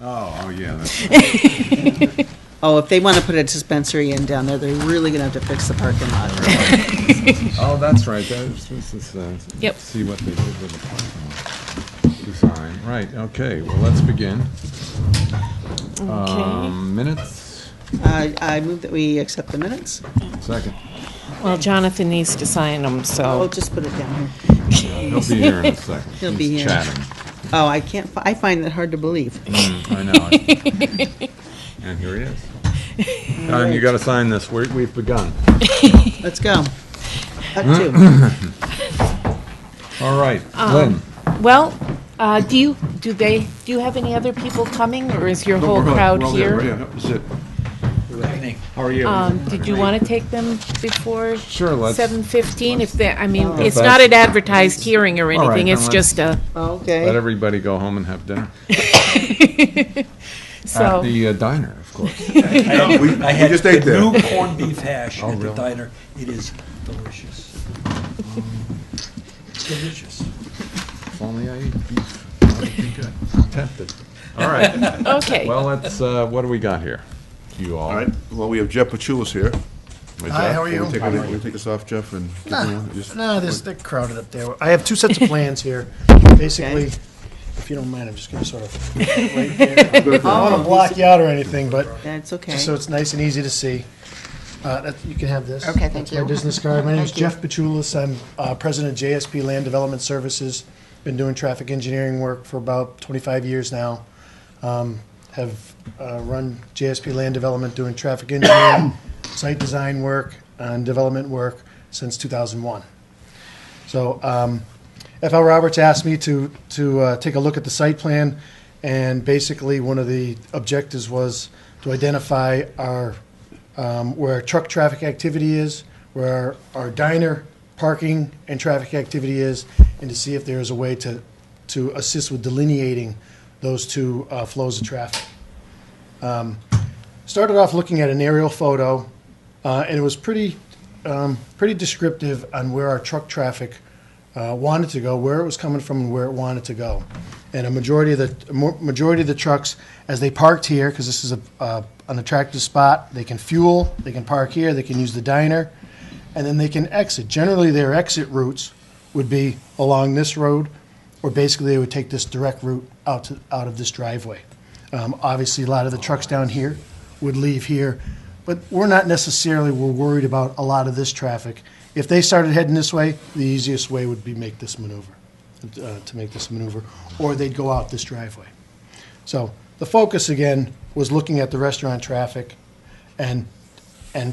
Oh, yeah. That's right. Oh, if they want to put a dispensary in down there, they're really going to have to fix the parking lot. Oh, that's right. This is, Yep. see what they did with the parking lot design. Right, okay, well, let's begin. Okay. Minutes, I move that we accept the minutes. second. Well, Jonathan needs to sign them, Oh, so. just put it down here. He'll be here in a second. He'll be He's here. chatting. Oh, I can't, I find it hard to believe. I know. And here he is. And you got to sign this. We've begun. Let's go. Up two. All right, Lynn. Well, do you have any other people coming, or is your whole crowd here? How are you? Did you want to take them before Sure, let's. 7:15? If they, I mean, Oh. it's not an advertised hearing or All right, anything, then it's let's- just a, Let Okay. everybody go home and have dinner. At so. the diner, of course. I had just ate the there. new corned beef hash Oh, at the really? diner. It is delicious. Delicious. If only I ate beef. That would be good. I'm tempted. All right. Okay. Well, let's, what do we got here? You all. All right, well, we have Jeff Pachulis here. Hi, how are you? Can we take this off, Jeff, and give me one? Just- No, they're crowded up there. I have two sets of plans here. Basically, if you don't mind, I'm just going to sort of right there. I don't want to block you out or anything, but That's okay. just so it's nice and easy to see. You can have this. Okay, thank That's you. my business card. My name is Thank you. Jeff Pachulis. I'm president of JSP Land Development Services. Been doing traffic engineering work for about 25 years now. Have run JSP Land Development doing traffic engineering, site design work, and development work since 2001. So FL Roberts asked me to take a look at the site plan, and basically one of the objectives was to identify our where our truck traffic activity is, where our diner parking and traffic activity is, and to see if there is a way to assist with delineating those two flows of traffic. Started off looking at an aerial photo, and it was pretty descriptive on where our truck traffic wanted to go, where it was coming from, and where it wanted to go. And a majority of the trucks, as they parked here, because this is an attractive spot, they can fuel, they can park here, they can use the diner, and then they can exit. Generally, their exit routes would be along this road, or basically they would take this direct route out of this driveway. Obviously, a lot of the trucks down here would leave here, but we're not necessarily worried about a lot of this traffic. If they started heading this way, the easiest way would be to make this maneuver, or they'd go out this driveway. So the focus again was looking at the restaurant traffic and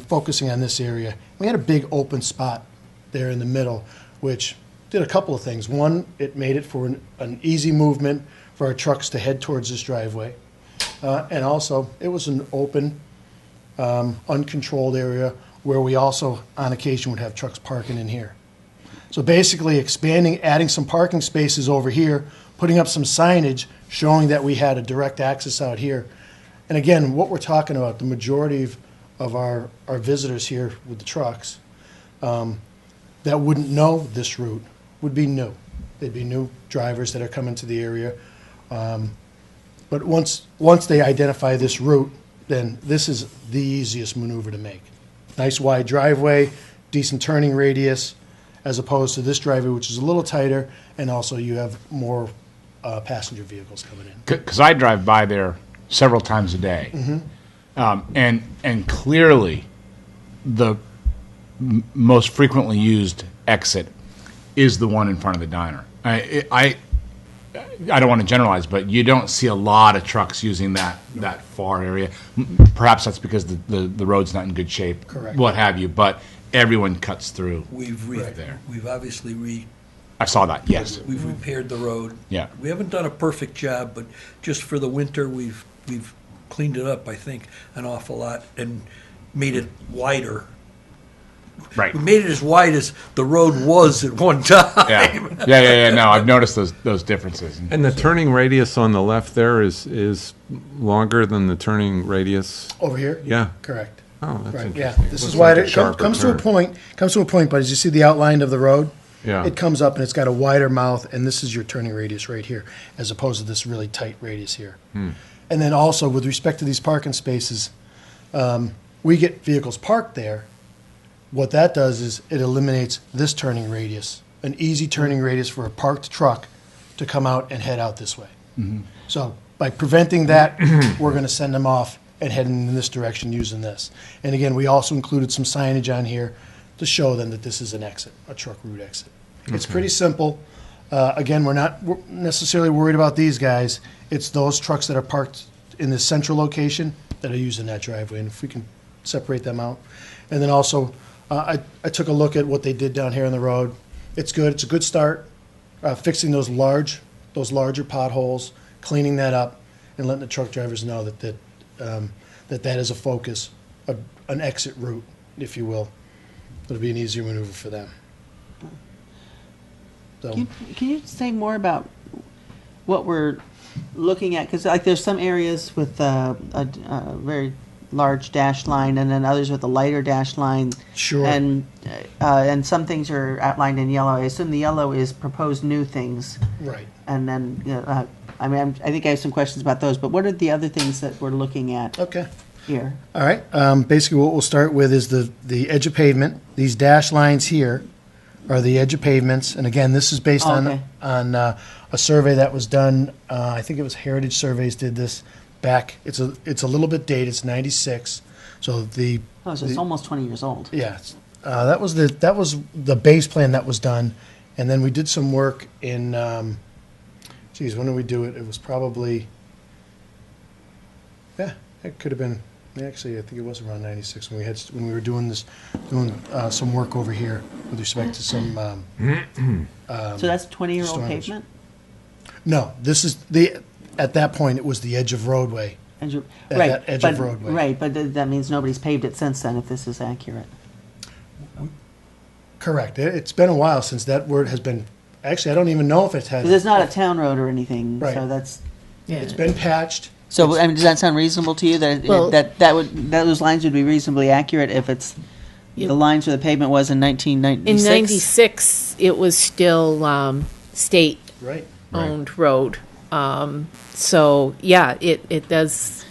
focusing on this area. We had a big open spot there in the middle, which did a couple of things. One, it made it for an easy movement for our trucks to head towards this driveway. And also, it was an open, uncontrolled area where we also, on occasion, would have trucks parking in here. So basically expanding, adding some parking spaces over here, putting up some signage showing that we had a direct access out here. And again, what we're talking about, the majority of our visitors here with the trucks that wouldn't know this route would be new. They'd be new drivers that are coming to the area. But once they identify this route, then this is the easiest maneuver to make. Nice wide driveway, decent turning radius, as opposed to this driveway, which is a little tighter, and also you have more passenger vehicles coming in. Because I drive by there several times a day, and clearly the most frequently used exit is the one in front of the diner. I don't want to generalize, but you don't see a lot of trucks using that far area. Perhaps that's because the road's not in good shape, Correct. what have you. But everyone cuts through. We've obviously I saw that. Yes. we've repaired the road. Yeah. We haven't done a perfect job, but just for the winter, we've cleaned it up, I think, an awful lot and made it wider. Right. We made it as wide as the road was at one time. Yeah. No, I've noticed those differences. And the turning radius on the left there is longer than the turning radius? Over here? Yeah. Correct. Oh, that's Right, interesting. yeah. This Looks is why like a it sharper comes to a turn. point, but as you see the outline of the road, Yeah. it comes up and it's got a wider mouth, and this is your turning radius right here, as opposed to this really tight radius here. And then also, with respect to these parking spaces, we get vehicles parked there. What that does is it eliminates this turning radius, an easy turning radius for a parked truck to come out and head out this way. So by preventing that, we're going to send them off and head in this direction using this. And again, we also included some signage on here to show them that this is an exit, a truck route exit. It's pretty simple. Again, we're not necessarily worried about these guys. It's those trucks that are parked in this central location that are using that driveway, and if we can separate them out. And then also, I took a look at what they did down here on the road. It's good. It's a good start, fixing those larger potholes, cleaning that up, and letting the truck drivers know that is a focus, an exit route, if you will. It'll be an easier maneuver for them. So, Can you say more about what we're looking at? Because like there's some areas with a very large dash line, and then others with a lighter dash line. Sure. And some things are outlined in yellow. I assume the yellow is proposed new things. right. And then, I mean, I think I have some questions about those. But what are the other things that we're looking at Okay. here? All right. Basically, what we'll start with is the edge of pavement. These dash lines here are the edge of pavements. And again, this is based Okay. on a survey that was done. I think it was Heritage Surveys did this back. It's a little bit dated. It's 96. So the Oh, so it's almost 20 years old. yeah, that was the base plan that was done, and then we did some work in. When did we do it? It was probably. Yeah, it could have been. Actually, I think it was around 96 when we were doing some work over here with respect to some. So that's 20-year-old storage. pavement? No, this is at that point it was the edge of roadway. Right, that edge but, of roadway. right, but that means nobody's paved it since then, if this is accurate. Correct. It's been a while since that word has been. Actually, I don't even know if it has. Because it's not a town road or anything, Right. so that's. It's been patched. So, I mean, does that sound reasonable to you, that, Well- those lines would be reasonably accurate if it's, the lines where the pavement was in 1996? In 96, it was still state-owned Right. road. So, yeah, it does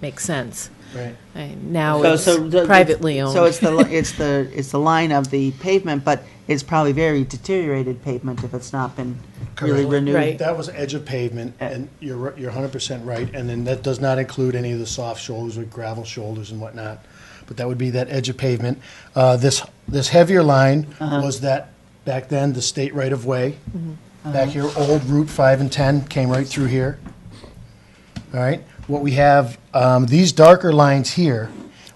make sense. Right. And now So- it's so the- privately owned. So it's the line of the pavement, but it's probably very deteriorated pavement if it's not been really Correct. renewed. Right. That was edge of pavement, and you're 100% right. And then that does not include any of the soft shoulders with gravel shoulders and whatnot. But that would be that edge of pavement. This heavier line was that back then the state right of way. Back here, old Route 5 and 10 came right through here. All right. What we have, these darker lines here,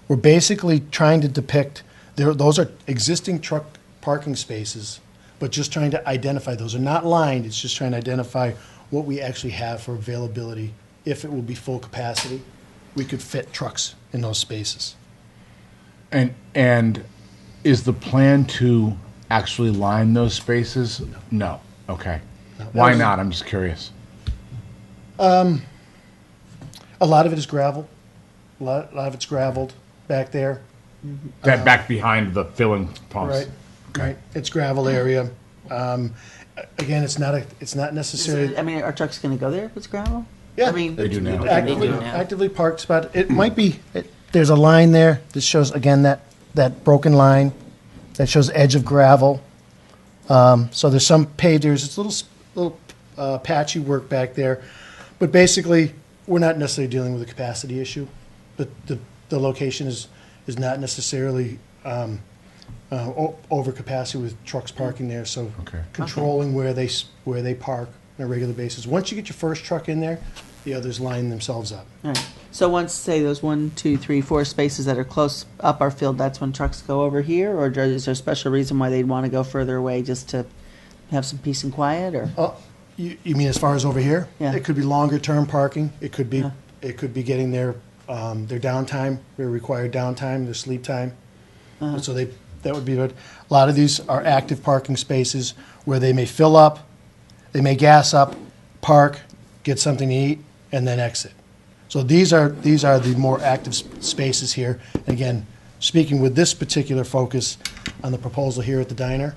we're basically trying to depict. Those are existing truck parking spaces, but just trying to identify. Those are not lined. It's just trying to identify what we actually have for availability. If it will be full capacity, we could fit trucks in those spaces. And is the plan to actually line those spaces? No. Okay. Why not? I'm just curious. A lot of it is gravel. A lot of it's gravelled back there. That back behind the filling pumps. Right. Right. It's gravel area. Again, it's not necessarily. I mean, are trucks going to go there if it's gravel? Yeah. I mean, They do now. Actively, They do now. actively parked spot. It might be, there's a line there that shows, again, that broken line that shows edge of gravel. So there's some paved areas, it's a little patchy work back there. But basically, we're not necessarily dealing with a capacity issue. But the location is not necessarily over capacity with trucks parking there. So Okay. controlling where they park on a regular basis. Once you get your first truck in there, the others line themselves up. all right. So once, say, those 1, 2, 3, 4 spaces that are close up our field, that's when trucks go over here? Or is there a special reason why they'd want to go further away, just to have some peace and quiet, or? Oh, you mean as far as over here? Yeah. It could be longer term parking. It could be getting their downtime, their required downtime, their sleep time. So that would be good. A lot of these are active parking spaces where they may fill up, they may gas up, park, get something to eat, and then exit. So these are the more active spaces here. Again, speaking with this particular focus on the proposal here at the diner,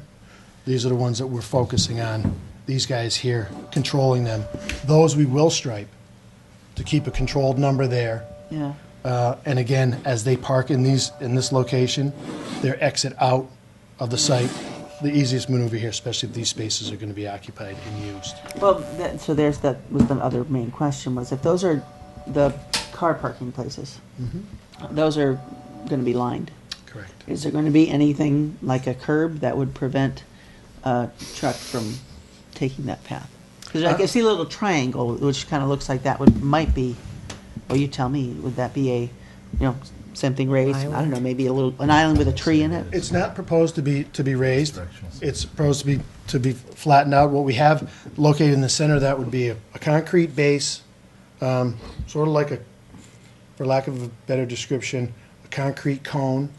these are the ones that we're focusing on. These guys here, controlling them. Those we will stripe to keep a controlled number there. Yeah. And again, as they park in this location, their exit out of the site, the easiest maneuver here, especially if these spaces are going to be occupied and used. Well, so that was the other main question, was if those are the car parking places, those are going to be lined. Correct. Is there going to be anything like a curb that would prevent a truck from taking that path? Because I can see a little triangle, which kind of looks like that might be, well, you tell me, would that be something raised? I don't know, maybe an island with a tree in it? It's not proposed to be raised. It's supposed to be flattened out. What we have located in the center of that would be a concrete base, sort of like for lack of a better description, a concrete cone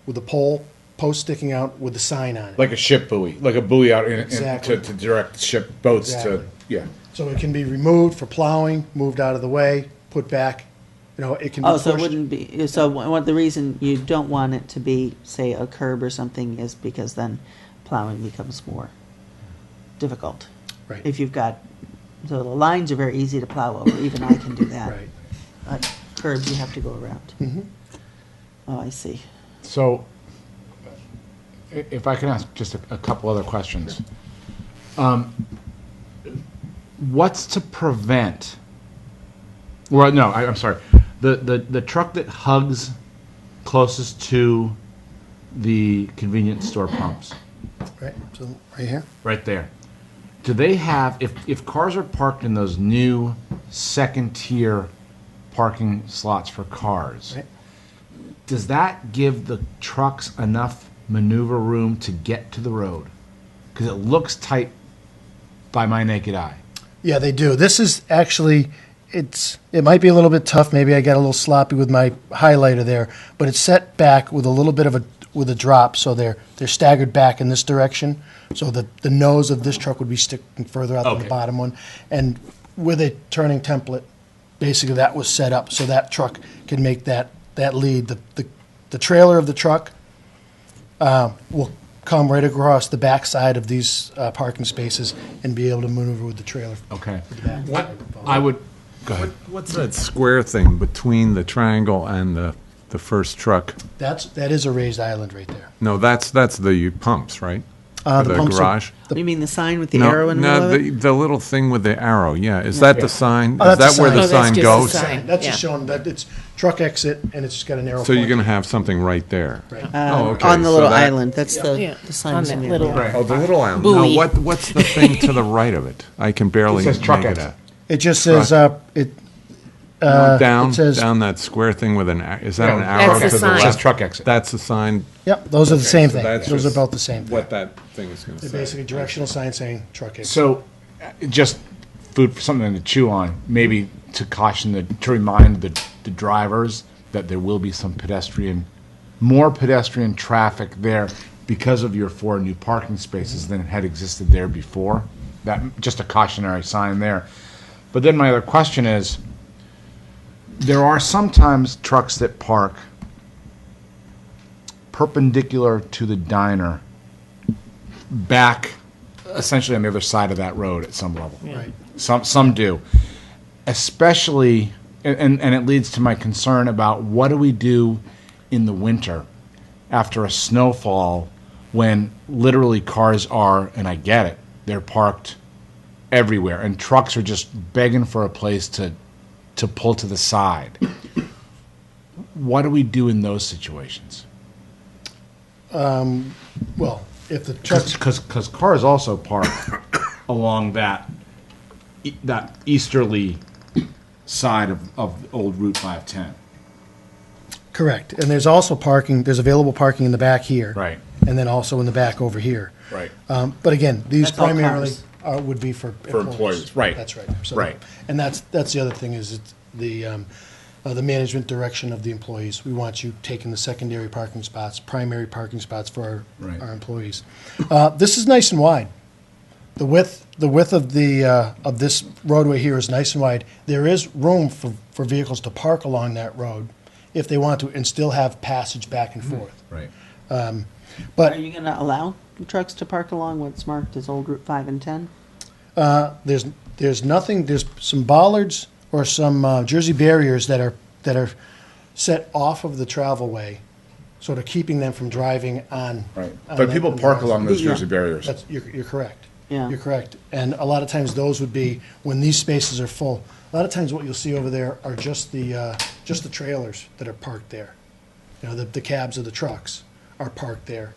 with a post sticking out with the sign on it. Like a ship buoy, like a buoy out Exactly. to direct ship boats Exactly. to, yeah. So it can be removed for plowing, moved out of the way, put back. It can be Oh, pushed. so it wouldn't be, so the reason you don't want it to be, say, a curb or something is because then plowing becomes more difficult. Right. If you've got, so the lines are very easy to plow over, even I can do that. Right. Curbs, you have to go around. Mhm. Oh, I see. So, if I can ask just a couple other questions. What's to prevent, well, no, I'm sorry, the truck that hugs closest to the convenience store pumps, Right. So right here. right there, do they have, if cars are parked in those new second-tier parking slots for cars, Right. does that give the trucks enough maneuver room to get to the road? Because it looks tight by my naked eye. Yeah, they do. This is actually, it might be a little bit tough. Maybe I got a little sloppy with my highlighter there, but it's set back with a little bit of a drop, so they're staggered back in this direction. So the nose of this truck would be sticking further out than Okay. the bottom one. And with a turning template, basically that was set up so that truck can make that lead. The trailer of the truck will come right across the back side of these parking spaces and be able to maneuver with the trailer. Okay. back. What I would, go ahead. What's that square thing between the triangle and the first truck? That is a raised island right there. No, that's the pumps, right? For The the pumps are- garage? You mean the sign with the No, arrow in the middle no, of it? the little thing with the arrow, yeah. Is that the sign? Oh, Is that's that the where sign. the Oh, that's sign just the goes? sign. That's just Yeah. showing that it's truck exit and it's just got an arrow. So you're pointing. going to have something right there? Right. Oh, okay. On the So little that- island, that's Yeah. the sign. On was that in the little- other. Oh, the little island. Buoy. Now, what's the thing to the right of it? I can barely It says truck make it exit. out. It just says, Down, it says- down that square thing with is that an Yeah, arrow That's to the the sign. It says left? truck exit. That's the sign? Yep, those are the same so thing. that's Those are just about the same thing. What that thing is going to They're say. basically directional sign saying truck exit. So, just food for something to chew on, maybe to to remind the drivers that there will be more pedestrian traffic there because of your 4 new parking spaces than had existed there before. That, just a cautionary sign there. But then my other question is, there are sometimes trucks that park perpendicular to the diner back essentially on the other side of that road at some level. Right. Some do. Especially, and it leads to my concern about what do we do in the winter after a snowfall when literally cars are, and I get it, they're parked everywhere and trucks are just begging for a place to pull to the side. What do we do in those situations? Well, if the truck, Because cars also park along that easterly side of old Route 510. correct, and there's also parking, there's available parking in the back here. Right. And then also in the back over here. Right. But again, these That's all primarily cars. would be for employees, right. That's right. So- Right. And that's the other thing is it's the management direction of the employees. We want you taking the secondary parking spots, primary parking spots for Right. our employees. This is nice and wide. The width of this roadway here is nice and wide. There is room for vehicles to park along that road if they want to and still have passage back and forth. Right. But Are you going to allow trucks to park along what's marked as Old Route 5 and 10? there's nothing, there's some bollards or some Jersey barriers that are set off of the travelway, sort of keeping them from driving on. Right. on But the- people on the park road. along those Yeah. Jersey barriers. You're correct. Yeah. You're correct. And a lot of times those would be when these spaces are full. A lot of times what you'll see over there are just the trailers that are parked there. You know, the cabs of the trucks are parked there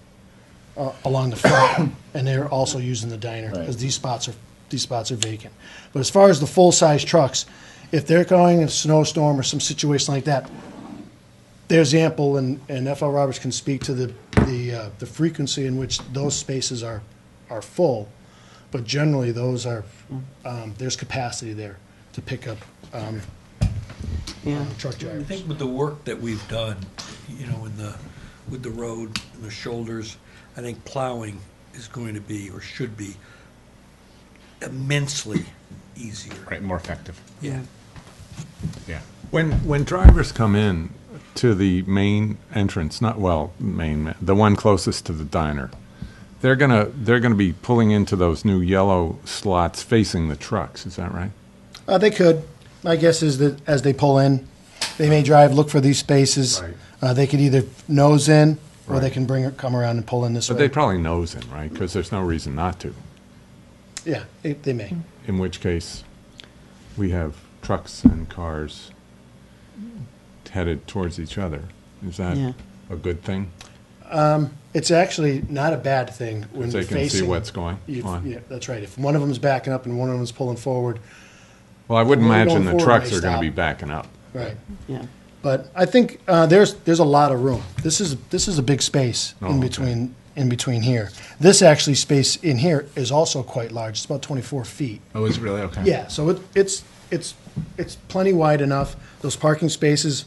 along the front, and they're also using the diner because these spots are vacant. But as far as the full-size trucks, if they're going in a snowstorm or some situation like that, there's ample, and FL Roberts can speak to the frequency in which those spaces are full, but generally those are there's capacity there to pick up Yeah. truck I drivers. think with the work that we've done, you know, with the road and the shoulders, I think plowing is going to be, or should be, immensely easier. Right, more effective. Yeah. Yeah. When drivers come in to the main entrance, the one closest to the diner, they're gonna be pulling into those new yellow slots facing the trucks. Is that right? They could. My guess is that as they pull in, they may look for these spaces. Right. They could either nose in, or they Right. can come around and pull in this But way. they probably nose in, right? Because there's no reason not to. Yeah, they may. In which case, we have trucks and cars headed towards each other. Is that Yeah. a good thing? It's actually not a bad thing when Because they you're can see facing. what's going on. Yeah, that's right. If one of them is backing up and one of them is pulling forward, Well, I wouldn't Well, we're imagine going the forward, trucks they are going to stop. be backing up. right. Yeah. But I think there's a lot of room. This is a big space Oh, in okay. between here. This actually space in here is also quite large. It's about 24 feet. Oh, is it really? Okay. Yeah, so it's plenty wide enough. Those parking spaces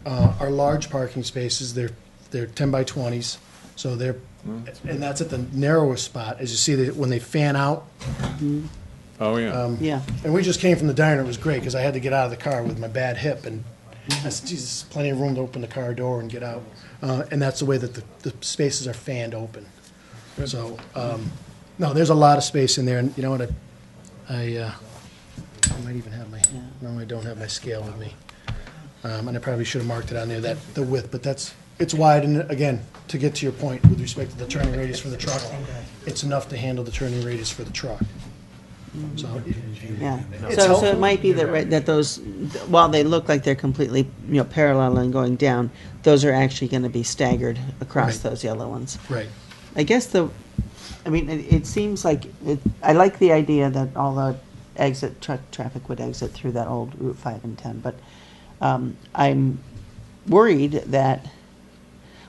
are large parking spaces. They're 10 by 20s, so and that's at the narrowest spot. As you see, that when they fan out, Oh, yeah. Yeah. and we just came from the diner. It was great because I had to get out of the car with my bad hip, and I said, Jesus, plenty of room to open the car door and get out. And that's the way that the spaces are fanned open. So, no, there's a lot of space in there, and you know what, I might even have no, I don't have my scale with me. And I probably should have marked it on there, the width, but it's wide, and again, to get to your point with respect to the turning radius for the truck, it's enough to handle the turning radius for the truck. So, Yeah. It's So helpful. it might be that those, while they look like they're completely, parallel and going down, those are actually going to be staggered across Right. those yellow ones. right. I guess it seems like, I like the idea that all the truck traffic would exit through that old Route 5 and 10, but I'm worried that,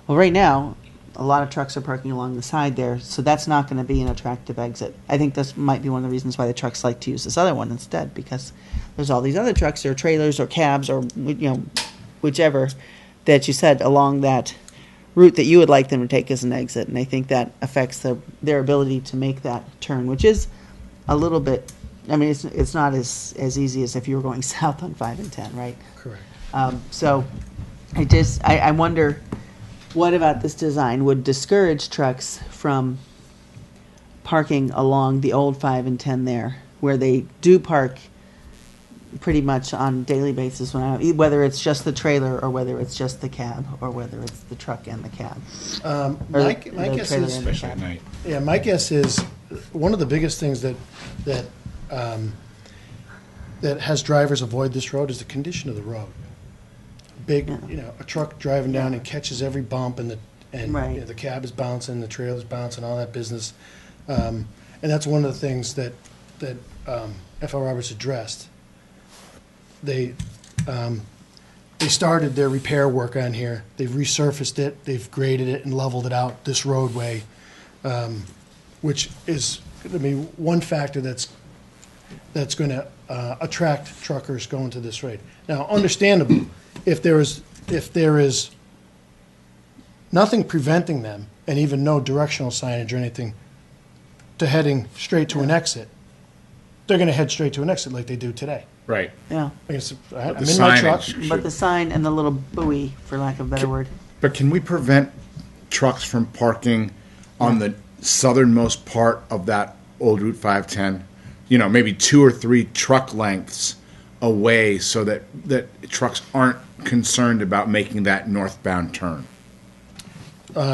well, right now, a lot of trucks are parking along the side there, so that's not going to be an attractive exit. I think this might be one of the reasons why the trucks like to use this other one instead, because there's all these other trucks or trailers or cabs or, whichever that you said along that route that you would like them to take as an exit, and I think that affects their ability to make that turn, which is a little bit, it's not as easy as if you were going south on 5 and 10, right? Correct. So I wonder, what about this design would discourage trucks from parking along the old 5 and 10 there, where they do park pretty much on a daily basis, whether it's just the trailer or whether it's just the cab or whether it's the truck and the cab. Or My the guess trailer is, and the Especially at cab. night. yeah, my guess is one of the biggest things that has drivers avoid this road is the condition of the road. Big, a truck driving down and catches every bump, and Right. the cab is bouncing, the trailer's bouncing, all that business. And that's one of the things that FL Roberts addressed. They started their repair work on here. They've resurfaced it, they've graded it and leveled it out, this roadway, which is going to be one factor that's going to attract truckers going to this road. Now, understandable, if there is nothing preventing them, and even no directional signage or anything, to heading straight to an exit, they're going to head straight to an exit like they do today. Right. Yeah, I'm But in the my truck. signage but should- the sign and the little buoy, for lack of a better word. But can we prevent trucks from parking on the southernmost part of that old Route 510? Maybe 2 or 3 truck lengths away so that trucks aren't concerned about making that northbound turn?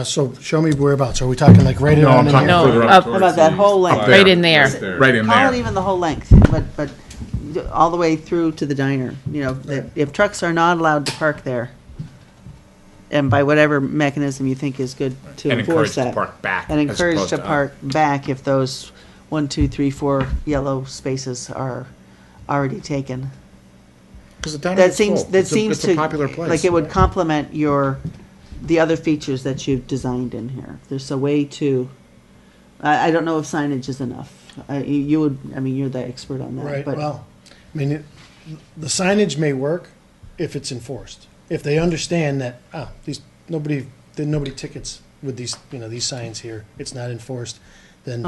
So show me whereabouts. Are we talking like right No, around I'm in talking here? No, further up- up How about that whole length? Right in there. right in Call it there. even the whole length, but all the way through to the diner. You know, if trucks are not allowed to park there, and by whatever mechanism you think is good to And enforce encouraged to that. park back And as encouraged opposed to to up. park back if those 1, 2, 3, 4 yellow spaces are already taken. Because the diner That is seems, full. that It's seems it's to, a popular place. like it would complement the other features that you've designed in here. There's a way to, I don't know if signage is enough. You would, I mean, you're the expert on that. Right, but- well, I mean, the signage may work if it's enforced. If they understand that, nobody tickets with these signs here, it's not enforced, then.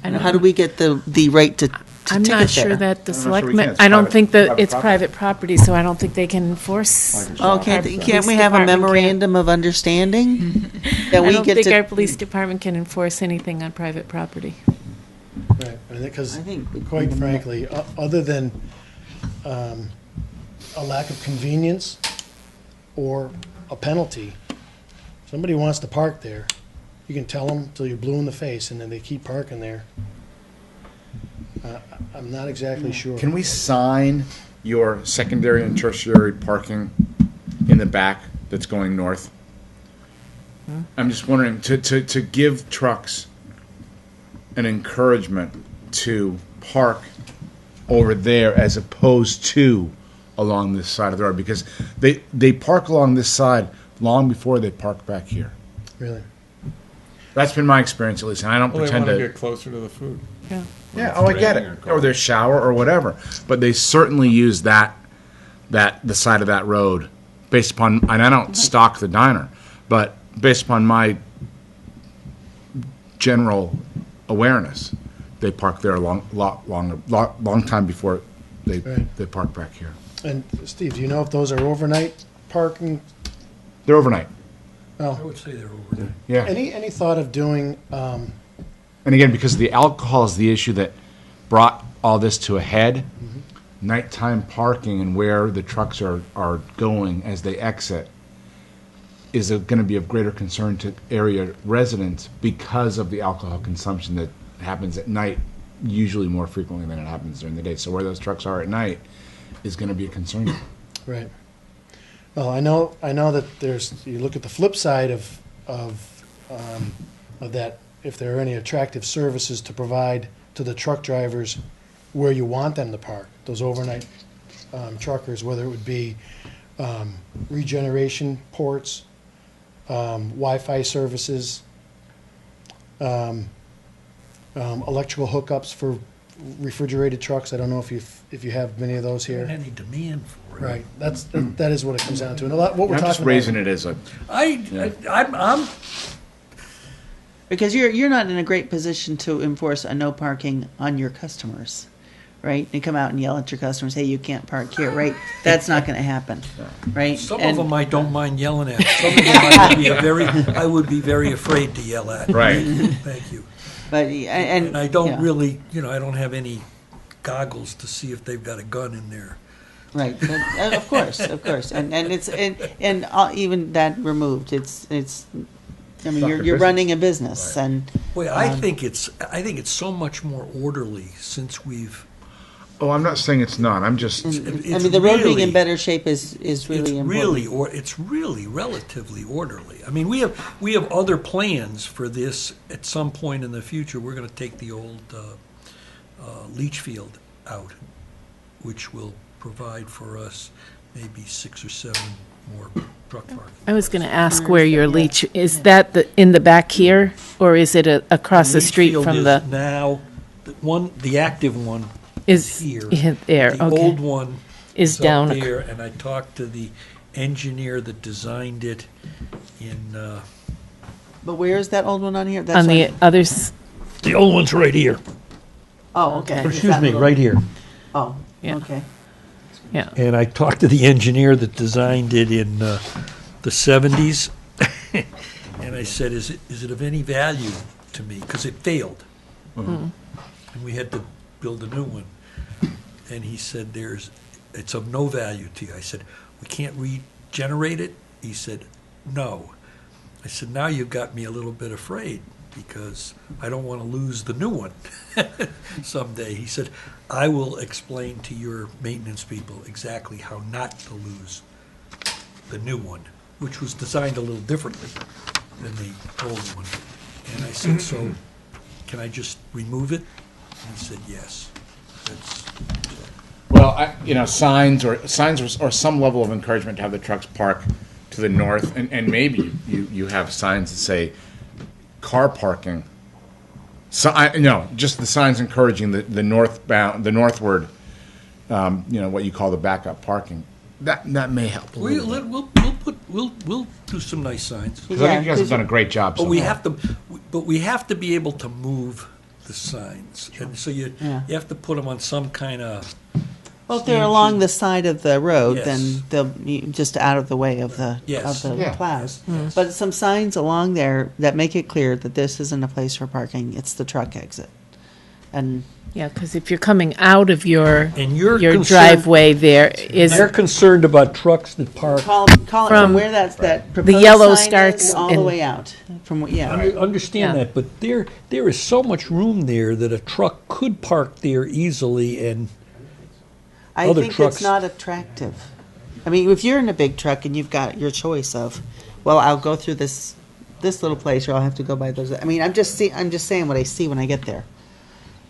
And how do we get the right to I'm ticket not sure there? that the I'm not sure we selectmen, can. It's I don't private- think that private it's property. private property, so I don't think they can enforce. Oh, can't Our we have police a department can't. memorandum of understanding? That I we don't get think to. our police department can enforce anything on private property. Right, because I think we quite need a- frankly, other than a lack of convenience or a penalty, somebody wants to park there, you can tell them till you're blue in the face, and then they keep parking there. I'm not exactly sure. Can we sign your secondary and tertiary parking in the back that's going north? I'm just wondering, to give trucks an encouragement to park over there as opposed to along this side of the road, because they park along this side long before they park back here. Really? That's been my experience, at least, and I don't Well, they pretend want to. to get closer to the food. Yeah. Yeah, oh, I get raining or it. cold. Or their shower or whatever. But they certainly use the side of that road based upon, and I don't stock the diner, but based upon my general awareness, they park there a long time before they Right. park back here. And Steve, do you know if those are overnight parking? They're overnight. I Oh, would say they're over there. Yeah. any thought of doing, And again, because the alcohol is the issue that brought all this to a head, nighttime parking and where the trucks are going as they exit is going to be of greater concern to area residents because of the alcohol consumption that happens at night, usually more frequently than it happens during the day. So where those trucks are at night is going to be a concern. right. Well, I know that you look at the flip side of that, if there are any attractive services to provide to the truck drivers where you want them to park, those overnight truckers, whether it would be regeneration ports, Wi-Fi services, electrical hookups for refrigerated trucks. I don't know if you have many of those here. Any demand for it. Right, that is what it comes down to. And a lot, what we're I'm talking just about. raising it as a. I'm Because you're not in a great position to enforce a no parking on your customers, right? And come out and yell at your customers, hey, you can't park here, right? That's not going to happen, right? Some And- of them I don't mind yelling at. Some of them I would be very afraid to yell at. Right. Thank you. But, And I don't yeah, really, I don't have any goggles to see if they've got a gun in there. Right, but, of course, and it's, and even that removed, it's, I mean, Not you're their running a business, and, Well, I think it's so much more orderly since we've. Oh, I'm not saying it's not. I'm just. I It's mean, the road being in really- better shape is really important. It's really relatively orderly. I mean, we have other plans for this. At some point in the future, we're going to take the old leach field out, which will provide for us maybe 6 or 7 more truck parking. I was going to ask where your leach, is that in the back here, or is it across the Leach street field from is the, now the active one is here. there, The old okay. one Is up down, there, and I talked to the engineer that designed it in. But where is that old one on here? That's on the others, The old one's right here. Oh, okay. Is Excuse that me, little- right here. Oh, Yeah. okay. yeah. And I talked to the engineer that designed it in the 70s, and I said, "Is it of any value to me?" Because it failed, and we had to build a new one. And he said, it's of no value to you. I said, we can't regenerate it? He said, no. I said, now you've got me a little bit afraid because I don't want to lose the new one someday. He said, I will explain to your maintenance people exactly how not to lose the new one, which was designed a little differently than the old one. And I said, so can I just remove it? And he said, yes. That's, Well, signs or some level of encouragement to have the trucks park to the north, and maybe you have signs that say car parking. So just the signs encouraging the northward, what you call the backup parking. That may help a little bit. we'll do some nice signs. 'Cause I think you guys have done a great job. But so we far. have to be able to move the signs, and so you have to put them on some kind of. Well, if they're along the side of the road, Yes. then they'll be just out of the way of the Yes. Yeah. plows. Yes. But some signs along there that make it clear that this isn't a place for parking, it's the truck exit. And Yeah, because if you're coming out of your And you're your concerned- driveway, there is They're concerned about trucks that park. call it From from where that proposed yellow sign starts is all the and- way out. From, Understand Yeah. that, but there is so much room there that a truck could park there easily, and I other think trucks- it's not attractive. I mean, if you're in a big truck and you've got your choice of, well, I'll go through this little place, or I'll have to go by those. I mean, I'm just saying what I see when I get there.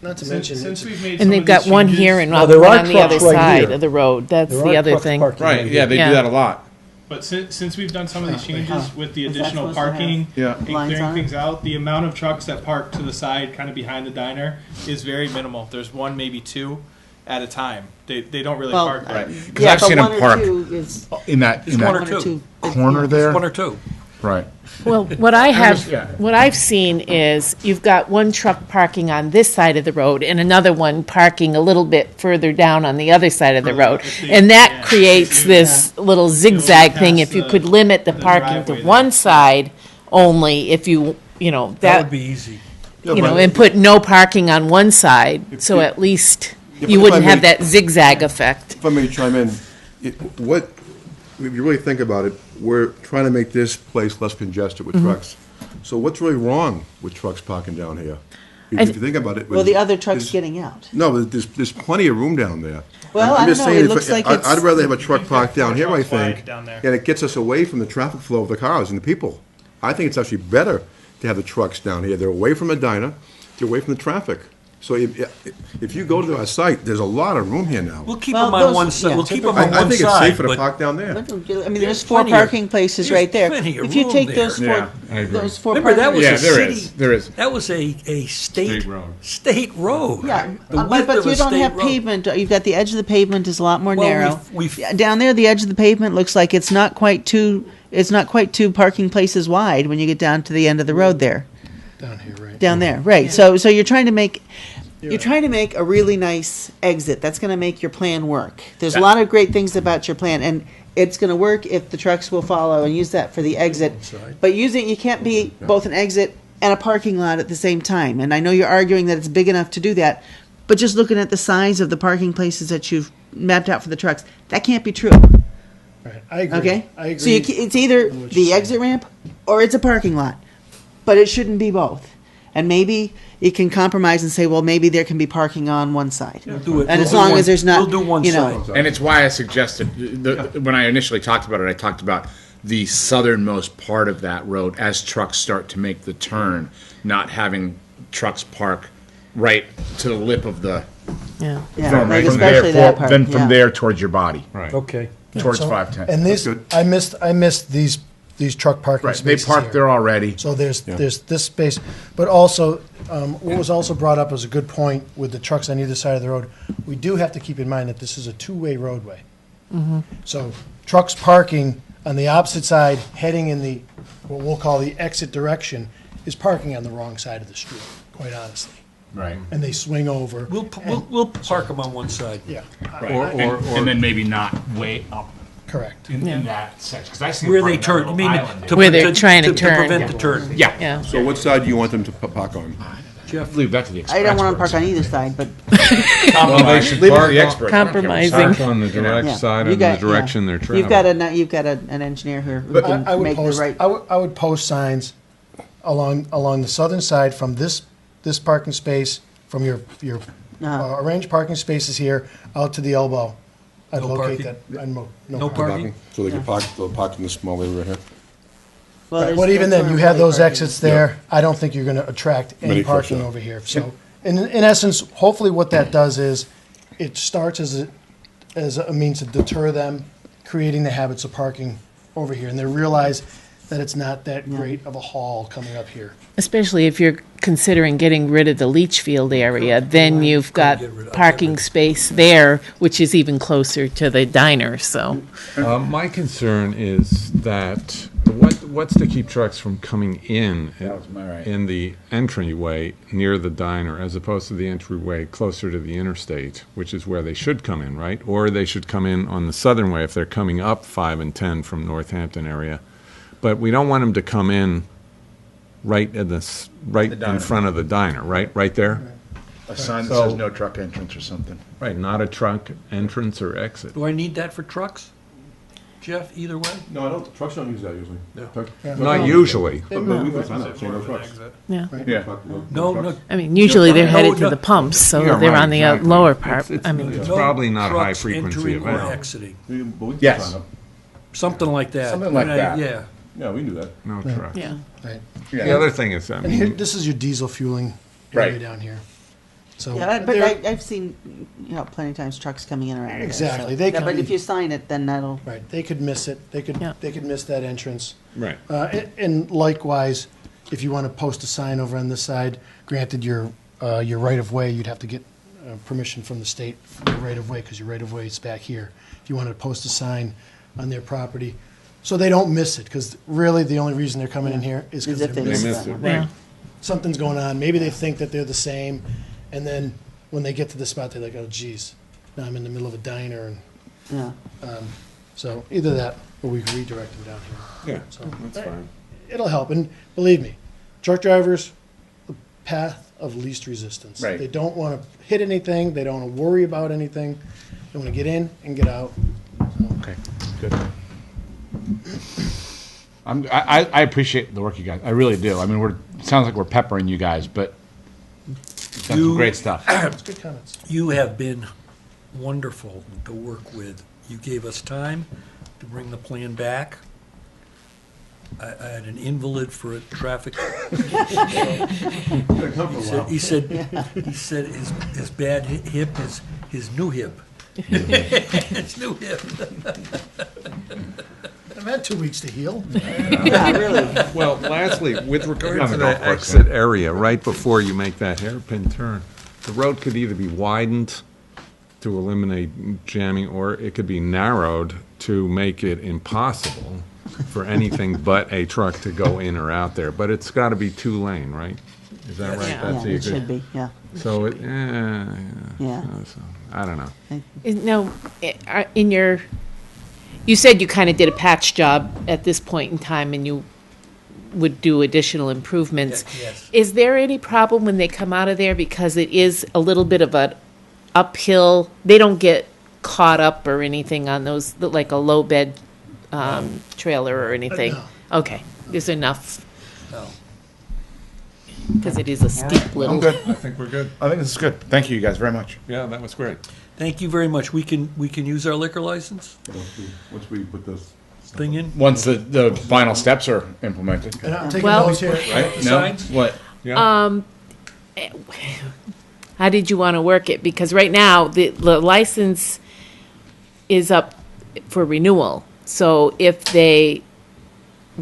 Not to mention, Since we've made and they've got one here and Well, there one are on the other trucks right side here. of the road. That's there the are other trucks thing. parking Right, yeah, they Yeah. do that a lot. But since we've done some of these changes with the Is that additional supposed to have parking Yeah. and lines clearing on it? things out, the amount of trucks that park to the side, kind of behind the diner, is very minimal. There's one, maybe two at a time. They don't really Well, park there. Right. 'Cause Yeah, I've but seen them one or park two is in that There's one or one or two. corner there. one or two. Right. Well, what I have, yeah. what I've seen is you've got one truck parking on this side of the road and another one parking a little bit further down on the other side of the road. And that creates this little zigzag thing. If you could limit the parking to one side only, if you That that, would be easy. and put no parking on one side, so at least but you if wouldn't I have may- that zigzag effect. If I may chime in, if you really think about it, we're trying to make this place less congested with trucks. So what's really wrong with trucks parking down here? If you think about it. well, the other truck's there's- getting out. No, but there's plenty of room down there. Well, I'm I just don't know, saying it if- looks like I'd it's- rather have a truck parked down here, I trucks wide think, down there. and it gets us away from the traffic flow of the cars and the people. I think it's actually better to have the trucks down here. They're away from the diner, they're away from the traffic. So if you go to our site, there's a lot of room here now. We'll keep Well, them on those- one side. yeah. We'll keep them I on one think it's side. safer to but- park down there. I mean, There's there's four plenty of- parking places there's right there. plenty of If you room take there. those Yeah, four, I agree. those four Remember, that parking was Yeah, a there city. is. There is. That was a state road. State road. Yeah, The width but of a you don't state have road. pavement. You've got the edge of the pavement is a lot more Well, narrow. we've- Yeah, down there, the edge of the pavement looks like it's not quite two. It's not quite two parking places wide when you get down to the end of the road there. down here, right? Down there, right? So you're trying to make. You're trying to make a really nice exit. That's going to make your plan work. There's a lot of great things about your plan, and it's going to work if the trucks will follow and use that for the exit. But you can't be both an exit and a parking lot at the same time. And I know you're arguing that it's big enough to do that, but just looking at the size of the parking places that you've mapped out for the trucks, that can't be true. Right, I agree. Okay? I agree. So it's either on what the you're saying. exit ramp or it's a parking lot, but it shouldn't be both. And maybe it can compromise and say, well, maybe there can be parking on one side. We'll do it. And We'll as do long one- as there's not, We'll do one you know, side. And it's why I suggested, when I initially talked about it, I talked about the southernmost part of that road as trucks start to make the turn, not having trucks park right to the lip of the, Yeah. yeah, from, like from especially there, that part. then from yeah. there towards your body, Right. Okay. towards So- 510. And this, good. I missed these truck parking Right, they spaces park here. there already. So there's this space, but also, what was also brought up as a good point with the trucks on either side of the road, we do have to keep in mind that this is a two-way roadway. So trucks parking on the opposite side, heading in the, what we'll call the exit direction, is parking on the wrong side of the street, quite honestly. Right. And they swing over. We'll park them on one side. Yeah, And then maybe not way up correct. in that section. 'Cause I see Where them they parked turn, on you that mean, little island to Where they're prevent- trying to turn. prevent the turn. Yeah. Yeah. So what side do you want them to park on? Jeff, Leave that to the experts. I don't want to park on either side, but Compromise. should Leave it to park the on- experts. Compromising. Park on the direct yeah. side You and got- the direction yeah. they're traveling. You've got an engineer here who But can I would make the post, right. I would post signs along the southern side from this parking space, from your arranged parking spaces here out to the elbow. I'd No locate parking? that. No parking? So they can park, they'll park in this small area right here. Well, Right, there's- but even that's then, where you have those employee exits there. I don't think you're going to attract any Many trucks, parking yeah. over here. So, in essence, hopefully what that does is, it starts as a means to deter them, creating the habits of parking over here. And they realize that it's not that great of a haul coming up here. Especially if you're considering getting rid of the leach field area, then you've got parking space there, which is even closer to the diner, so. My concern is that what's to keep trucks from coming in in the entryway near the diner as opposed to the entryway closer to the interstate, which is where they should come in, right? Or they should come in on the southern way if they're coming up 5 and 10 from Northampton area. But we don't want them to come in right in front of the diner, right there? A sign that So- says no truck entrance or something. Right, not a truck entrance or exit. Do I need that for trucks? Jeff, either way? No, I don't, trucks don't use that usually. Not usually. But we would sign up, saying no trucks. Yeah. Yeah. No. I mean, usually they're No, headed to no. the pumps, so You're they're right, on the exactly. lower part. It's- I mean, It's no probably not a trucks high-frequency entering or event. exiting. But we can Yes. sign up. Something like that. Something like that. Yeah. Yeah, we can do that. No trucks. yeah. Right. The other thing is, I And here, mean, this is your diesel fueling area Right. down here. So Yeah, but they're- I've seen, plenty of times trucks coming in or out of there. Exactly. so- They yeah, come but in- if you sign it, then that'll, right, they could miss it. They could Yeah. miss that entrance. right. And likewise, if you want to post a sign over on this side, granted your right of way, you'd have to get permission from the state for your right of way because your right of way is back here. If you wanted to post a sign on their property, so they don't miss it, because really the only reason they're coming in here is because As if they're they missing missed They that missed it, one. right. something's going on. Maybe they think that they're the same, and then when they get to the spot, they're like, oh, geez, now I'm in the middle of a diner, and yeah. so either that or we can redirect them down here. Yeah, So that's fine. it'll help. And believe me, truck drivers, the path of least resistance. Right. They don't want to hit anything. They don't want to worry about anything. They want to get in and get out. Okay, good. I appreciate the work you guys. I really do. I mean, it sounds like we're peppering you guys, but that's some You- great stuff. It's good comments. You have been wonderful to work with. You gave us time to bring the plan back. I had an invalid for a traffic. He said his bad hip is his new hip. His new hip. I've had 2 weeks to heal. Yeah, really. Well, lastly, with regard On to the the golf course, exit area, right before you make that hairpin turn, the road could either be widened to eliminate jamming, or it could be narrowed to make it impossible for anything but a truck to go in or out there. But it's got to be 2-lane, right? Is that right? Yeah. That's Yeah, the it should be, yeah. So, Yeah. so, I don't know. No, in your, you said you kind of did a patch job at this point in time and you would do additional improvements. Yes. Is there any problem when they come out of there because it is a little bit of an uphill, they don't get caught up or anything on those, like a low bed trailer or anything? No. Okay, there's enough, No. because it is a steep little. I'm good. I think we're good. I think this is good. Thank you guys very much. Yeah, that was great. Thank you very much. We can use our liquor license Once we put this. thing in. Once the final steps are implemented. And I'm taking Well- notes here. Right? The No? signs? What? Yeah. How did you want to work it? Because right now, the license is up for renewal. So if they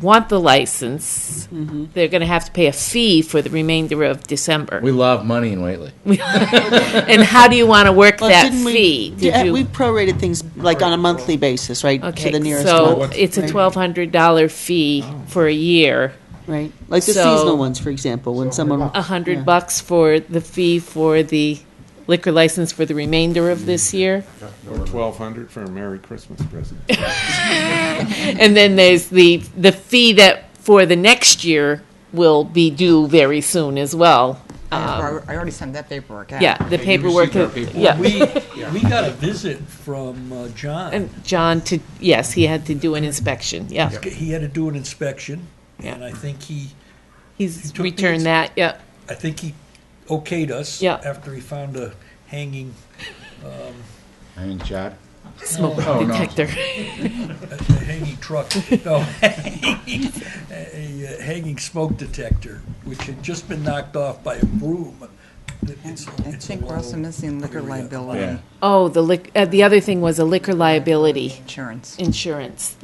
want the license, they're going to have to pay a fee for the remainder of December. We love money in Whately. And how do you want to work Well, that didn't we- fee? Did yeah, you- we prorated things like on a monthly basis, right? To Okay, the nearest so one. it's a $1,200 fee for a year. Right, like the So- seasonal ones, for example, when someone. $100 for the fee for the liquor license for the remainder of this year. Or 1,200 for a Merry Christmas present. And then there's the fee that for the next year will be due very soon as well. I already sent that paperwork out. Yeah, the paperwork, yeah. We got a visit from John. And John yes, he had to do an inspection, yeah. He had to do an inspection, Yeah. and I think he He's took returned these- that, yeah. I think he okayed us Yeah. after he found a hanging And Chad? Smoke Oh, no. detector. a hanging truck, no, a hanging smoke detector, which had just been knocked off by a broom. It's I think we're also missing liquor area. liability Yeah. Oh, the other thing was a liquor liability insurance insurance,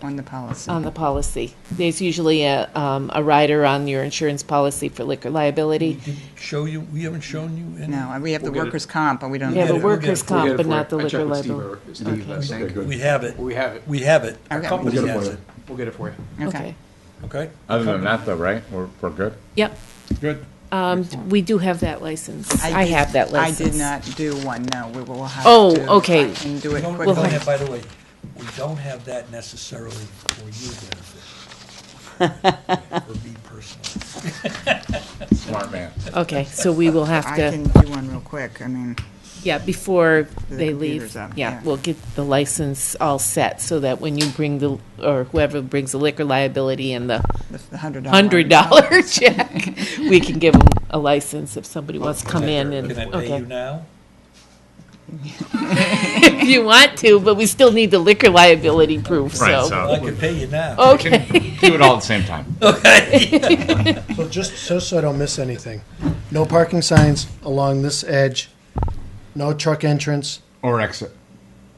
on the policy. on the policy. There's usually a rider on your insurance policy for liquor liability. Did show you, we haven't shown you any? No, we have the We'll get it. workers' comp, but we don't. You have get a it, we'll get workers' it. We'll get comp, it but for not the you. I liquor checked with Steve, liability. Steve, Okay. I think. Okay, good. We have it. We have it. We have it. Our Okay. company We'll get it has for it. We'll get it for you. Okay. Okay? Other than that, though, right? We're good? Yep. Good. We do have that license. I did- have that I license. did not do one, no, we will have Oh, to. okay. I can do We it don't, quickly. by the way, we don't have that necessarily for your benefit. For me personally. Smart man. Okay, so we will have I to, can do one real quick, I mean, yeah, before The they computer's leave. up, Yeah, yeah. we'll get the license all set so that when you bring or whoever brings the liquor liability and the the $100. $100 check, we can give them a license if somebody wants to come in and, Can I pay okay. you now? If you want to, but we still need the liquor liability proof, Right, so. so- I can pay you now. Okay. Do it all at the same time. So just so I don't miss anything, no parking signs along this edge, no truck entrance Or exit.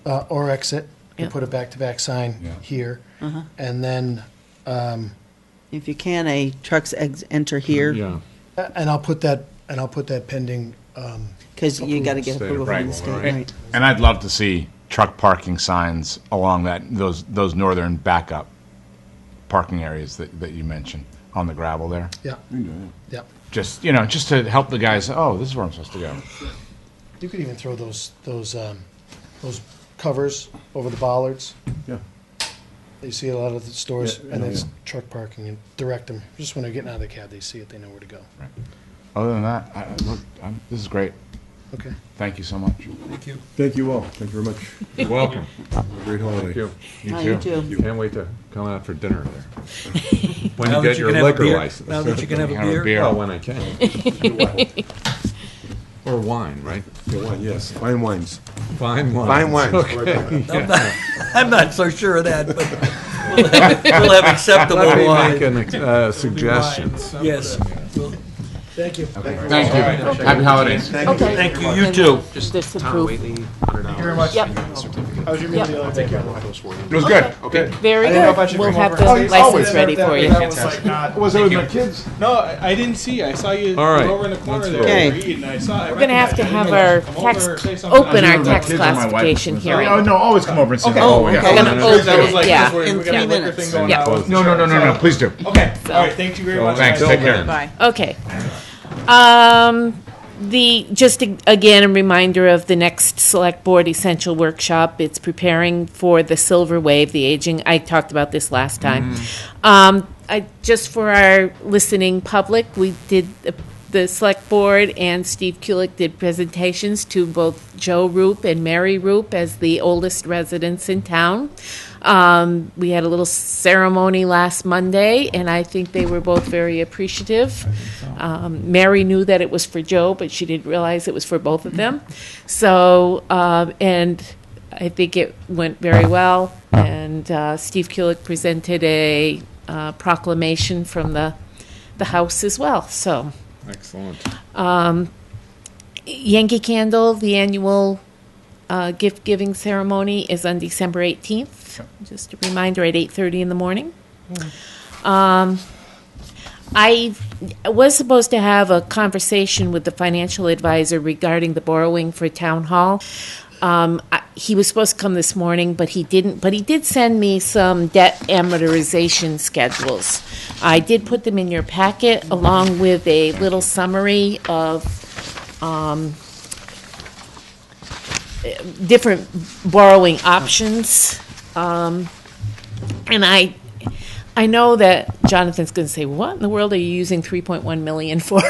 or exit. You Yeah. put a back-to-back sign Yeah. here. And then, If you can, a trucks enter here, Yeah. and I'll put that pending, because you got to get State approval from approval, the state, right. right? And I'd love to see truck parking signs along those northern backup parking areas that you mentioned on the gravel there. yeah, yeah. Just to help the guys, oh, this is where I'm supposed to go. You could even throw those covers over the bollards. Yeah. You see a lot of the stores, Yeah, and yeah, it's yeah. truck parking, and direct them. Just when they're getting out of the cab, they see it, they know where to go. Other than that, this is great. Okay. Thank you so much. Thank you. Thank you all. Thank you very much. You're welcome. Great holiday. Thank you. Oh, You too. Can't wait to come out for dinner there. When Now you that get your can have a liquor beer- license. Now that you can have a Have a beer. beer. Well, when I can. Or wine, right? Good wine, yes. Fine wines. Fine wine. Fine wines. I'm not so sure of that, but we'll have acceptable Let me wine. make suggestions. Yes. Thank you. Thank you. Happy holidays. Okay. Thank you, you too. This Tom approved. Whately, $100. Yep. How's your meeting the other day? It was good. Okay. Very didn't know if I good. should We'll come have over the and say license something. ready for you. That was like not. Was it with my kids? No, I didn't see you. I saw you All right. over in the corner there. Okay. Reading. I saw. We're gonna have to have our tax, open our tax classification hearing. Oh, no, always come over and see me. Oh, yeah. okay. We're gonna That was open like it, yeah. this, where In we got a 3 liquor minutes. thing going Yeah. on. No, please do. Okay. All right. Thank you very much. Thanks, guys. take care. Bye. Okay. Again, a reminder of the next Select Board Essential Workshop. It's preparing for the Silver Wave, the aging. I talked about this last time. Just for our listening public, we did the Select Board and Steve Kulik did presentations to both Joe Roop and Mary Roop as the oldest residents in town. We had a little ceremony last Monday, and I think they were both very appreciative. Mary knew that it was for Joe, but she didn't realize it was for both of them. So, and I think it went very well. And Steve Kulik presented a proclamation from the House as well. So, Excellent. Yankee Candle, the annual gift-giving ceremony is on December 18th. Just a reminder, at 8:30 in the morning. I was supposed to have a conversation with the financial advisor regarding the borrowing for town hall. He was supposed to come this morning, but he didn't. But he did send me some debt amortization schedules. I did put them in your packet along with a little summary of different borrowing options. And I know that John Jonathan's going to say, what in the world are you using 3.1 million for?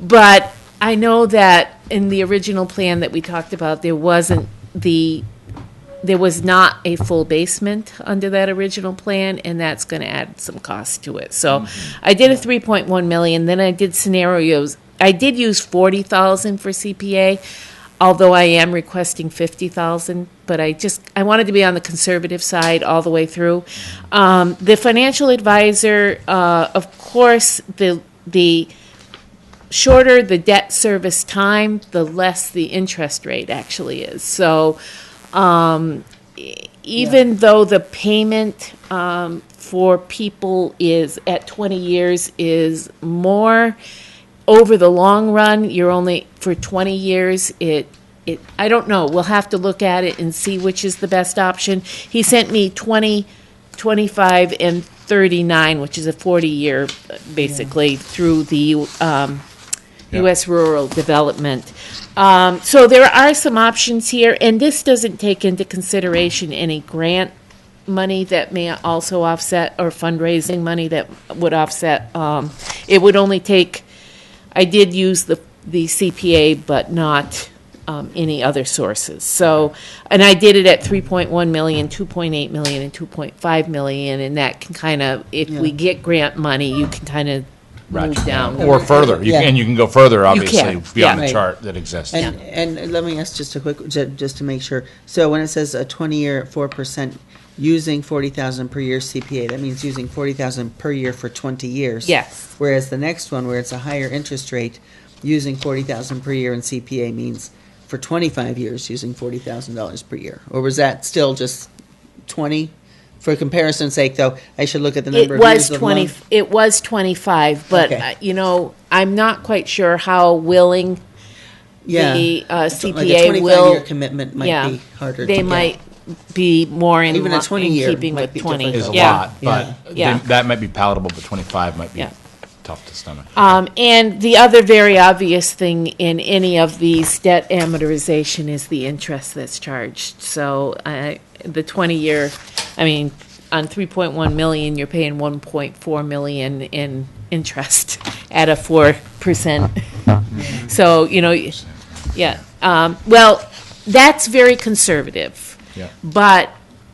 But I know that in the original plan that we talked about, there was not a full basement under that original plan, and that's going to add some cost to it. So I did a 3.1 million, then I did scenarios. I did use 40,000 for CPA, although I am requesting 50,000, but I wanted to be on the conservative side all the way through. The financial advisor, of course, the shorter the debt service time, the less the interest rate actually is. So even though the payment for people is at 20 years is more, over the long run, you're only, for 20 years, I don't know. We'll have to look at it and see which is the best option. He sent me 20, 25, and 39, which is a 40-year, basically, through the U.S. Rural Development. So there are some options here, and this doesn't take into consideration any grant money that may also offset, or fundraising money that would offset. It would only take, I did use the CPA, but not any other sources. So, and I did it at 3.1 million, 2.8 million, and 2.5 million, and that can kind of, if we get grant money, you can kind of move down. Or further, and you can go further, obviously, can, beyond yeah. the chart that exists. And let me ask just a quick, just to make sure. So when it says a 20-year at 4%, using 40,000 per year CPA, that means using 40,000 per year for 20 years. Yes. Whereas the next one, where it's a higher interest rate, using 40,000 per year in CPA means for 25 years using $40,000 per year. Or was that still just 20? For comparison's sake, though, I should look at the number It of was years. 20. It was 25, but Okay. I'm not quite sure how willing Yeah. the Like CPA a 25-year will. commitment might Yeah, be harder. they to might be more in, Even a in 20-year keeping might with be 20. difficult. Is a Yeah. lot, but Yeah. that might be palatable, but 25 might be Yeah. tough to stomach. And the other very obvious thing in any of these debt amortization is the interest that's charged. So the 20-year, on 3.1 million, you're paying 1.4 million in interest at a 4%. So, yeah. Well, that's very conservative. Yeah. But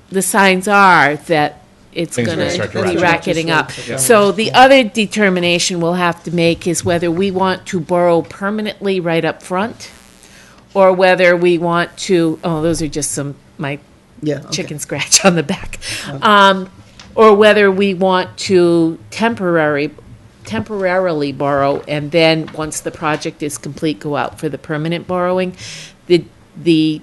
the signs are that it's Things are going gonna to start to be ratchet. racketing up. Yeah. So the other determination we'll have to make is whether we want to borrow permanently right up front, or whether we want to, those are just my Yeah. Okay. chicken scratch on the back. Or whether we want to temporarily borrow, and then once the project is complete, go out for the permanent borrowing. The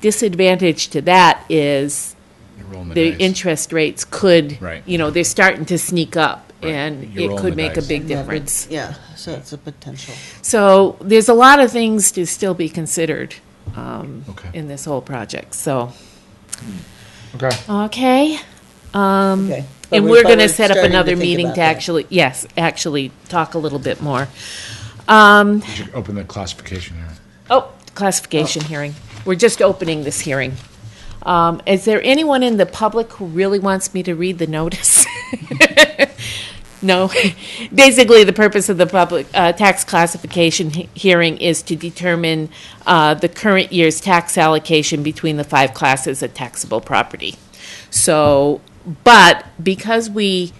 disadvantage to that is You're rolling the dice. interest rates could, Right. they're starting to sneak up, Right. and You're it rolling could the make a dice. big difference. Yeah, so it's a potential. So there's a lot of things to still be considered Okay. in this whole project, so. Okay. Okay. Okay. But And we're going to but set up starting another think meeting about to that. actually talk a little bit more. You should open the classification here. Classification hearing. We're just opening this hearing. Is there anyone in the public who really wants me to read the notice? No. Basically, the purpose of the public tax classification hearing is to determine the current year's tax allocation between the 5 classes of taxable property. So, but because we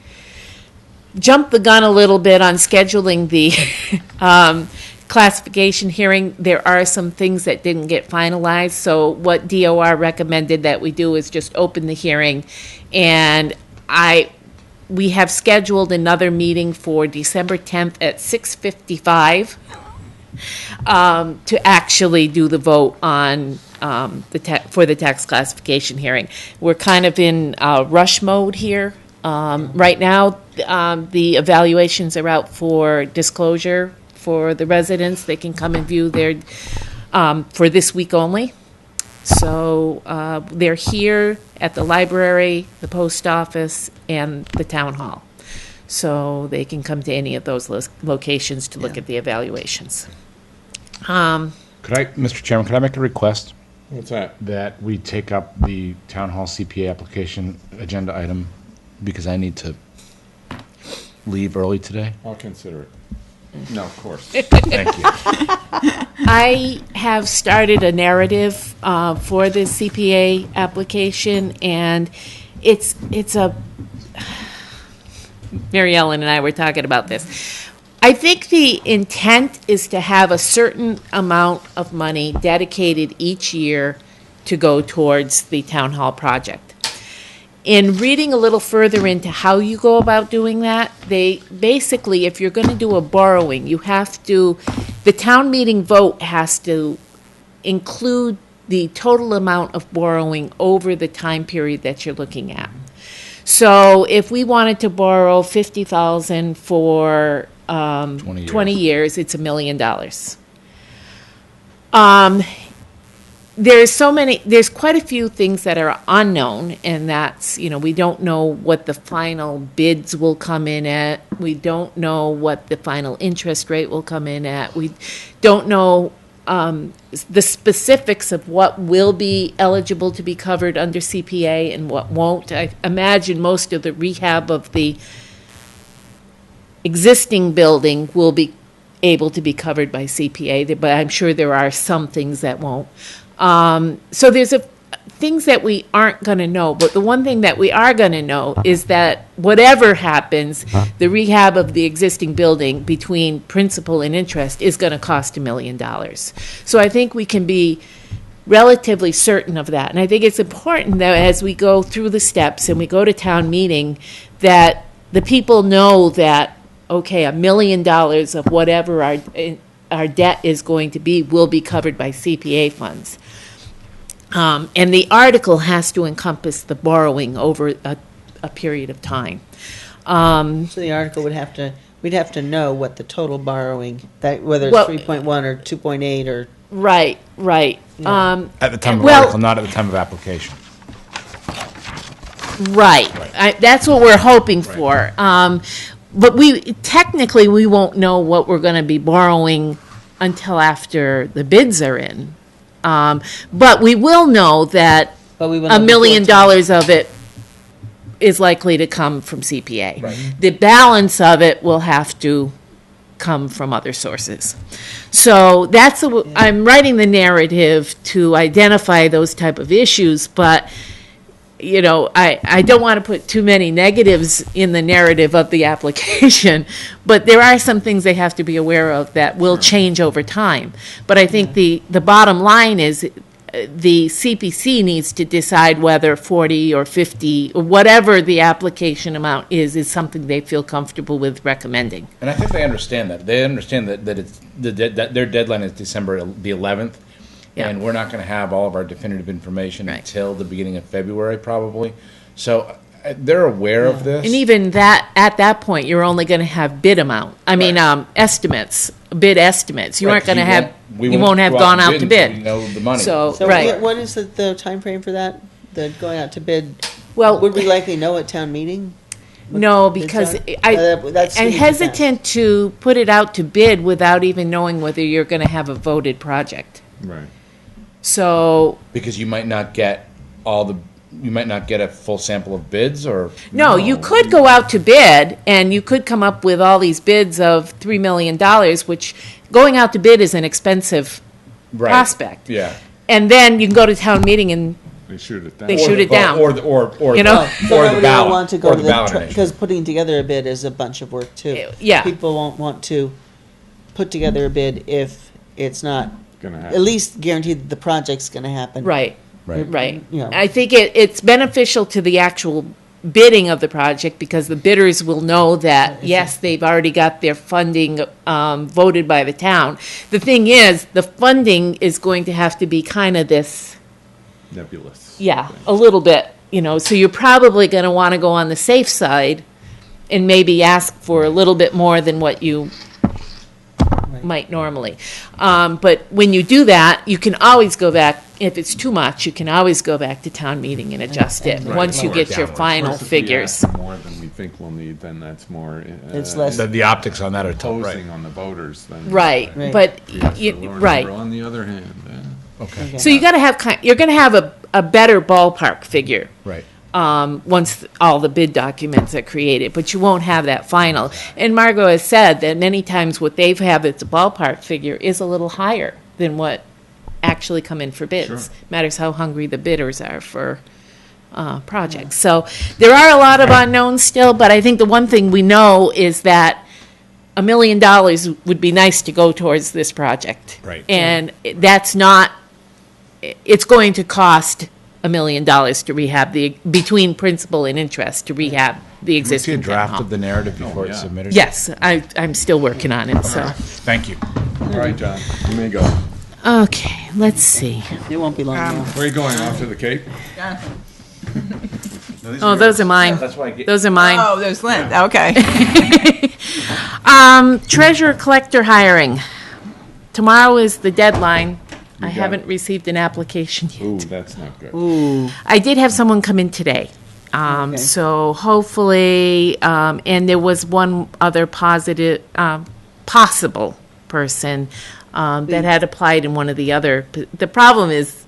jumped the gun a little bit on scheduling the classification hearing, there are some things that didn't get finalized. So what DOR recommended that we do is just open the hearing, and we have scheduled another meeting for December 10th at 6:55 to actually do the vote on for the tax classification hearing. We're kind of in rush mode here. Right now, the evaluations are out for disclosure for the residents. They can come and view their, for this week only. So they're here at the library, the post office, and the town hall. So they can come to any of those locations to look at the evaluations. Mr. Chairman, could I make a request What's that? that we take up the town hall CPA application agenda item because I need to leave early today? I'll consider it. No, of course. Thank you. I have started a narrative for the CPA application, and it's a. Mary Ellen and I were talking about this. I think the intent is to have a certain amount of money dedicated each year to go towards the town hall project. In reading a little further into how you go about doing that, they basically, if you're going to do a borrowing, you have to, the town meeting vote has to include the total amount of borrowing over the time period that you're looking at. So if we wanted to borrow $50,000 for 20 years, it's $1 million. There's quite a few things that are unknown, and that's, we don't know what the final bids will come in at. We don't know what the final interest rate will come in at. We don't know the specifics of what will be eligible to be covered under CPA and what won't. I imagine most of the rehab of the existing building will be able to be covered by CPA, but I'm sure there are some things that won't. So there's things that we aren't going to know, but the one thing that we are going to know is that whatever happens, the rehab of the existing building between principal and interest is going to cost $1 million. So I think we can be relatively certain of that. And I think it's important that as we go through the steps and we go to town meeting, that the people know that, okay, $1 million of whatever our debt is going to be will be covered by CPA funds. And the article has to encompass the borrowing over a period of time. So the article we'd have to know what the total borrowing, that whether it's Well, 3.1 or 2.8 or. Right. At the time of Well- article, not at the time of application. Right. That's what we're hoping for. But technically, we won't know what we're going to be borrowing until after the bids are in. But we will know that But we will $1 know million before of it is likely to come from CPA. The balance of it will have to come from other sources. So I'm writing the narrative to identify those type of issues, but I don't want to put too many negatives in the narrative of the application, but there are some things they have to be aware of that will change over time. But I think the bottom line is the CPC needs to decide whether 40 or 50 or whatever the application amount is something they feel comfortable with recommending. And I think they understand that. They understand that it's that their deadline is December the 11th. Yeah. And we're not going to have all of our definitive information Right. until the beginning of February, probably. So they're aware of this. And even that, at that point, you're only going to have bid amount. estimates, bid estimates. You Right, aren't going to 'cause have, you won't have gone out to until bid. we know the money. So, So right. what is the timeframe for that? The going out to bid? Well, Would we likely know at town meeting? no, because That's I'm 80%. hesitant to put it out to bid without even knowing whether you're going to have a voted project. Right. So, Because you might not get a full sample of bids, or no, you could go out to bid, and you could come up with all these bids of $3 million, which going out to bid is an expensive Right. prospect. Yeah. And then you can go to town meeting and They shoot it down. They shoot it down. or You know? the So nobody will ballot, want to go or to the ballot the, initiative. because putting together a bid is a bunch of work too. Yeah. People won't want to put together a bid if it's not Gonna at happen. least guaranteed that the project's gonna happen. Right. Right. Right. Yeah. I think it's beneficial to the actual bidding of the project because the bidders will know that, yes, they've already got their funding voted by the town. The thing is, the funding is going to have to be kind of this, Nebulous. yeah, a little bit, so you're probably going to want to go on the safe side and maybe ask for a little bit more than what you might normally. But when you do that, you can always go back. If it's too much, you can always go back to town meeting and adjust it Right. once you Lower get your downwards. final Of course, if we figures. ask more than we think we'll need, then that's more. It's less- The optics on that are tough, right? Imposing on the voters than. Right, Right. but, We ask for a lower right. number. On the other hand, Okay. So you got to have, you're going to have a better ballpark figure. Right. once all the bid documents are created, but you won't have that final. And Margot has said that many times what they've had as a ballpark figure is a little higher than what actually come in for bids. Matters how hungry the bidders are for projects. So there are a lot of unknowns still, but I think the one thing we know is that $1 million would be nice to go towards this project. Right. And that's not, it's going to cost $1 million to rehab between principal and interest, to rehab the Can we see a existing town draft hall. of the narrative before yeah. it's submitted? Yes, I'm still working on it, so. Thank you. All right, John, you may go. Okay, let's see. It won't be long now. Where are you going, off to the Cape? Oh, those are mine. Those are mine. Oh, there's Lynn, okay. Treasurer collector hiring. Tomorrow is the deadline. I haven't received an application yet. Ooh, that's not good. Ooh, I did have someone come in today. Okay. So hopefully, and there was one other possible person that had applied in one of the other. The problem is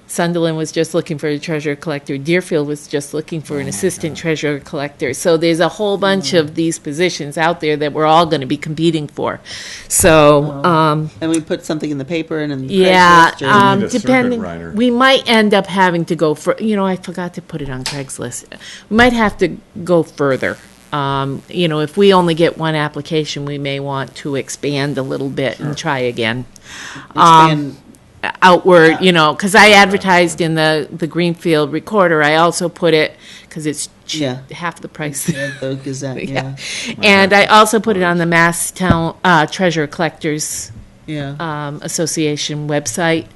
Sunderland was just looking for a treasurer collector. Deerfield was just looking for an assistant treasurer collector. So there's a whole bunch of these positions out there that we're all going to be competing for. So, and we put something in the paper and in yeah, Craigslist or- need a circuit depending, rider. we might end up having to go for, I forgot to put it on Craigslist. We might have to go further. If we only get one application, we may want to expand a little bit and try again. expand. Outward, because I advertised in the Greenfield Recorder. I also put it, because it's Yeah. half the price. The Gazette, yeah. And I also put it on the Mass Town Treasurer Collectors Yeah. Association website,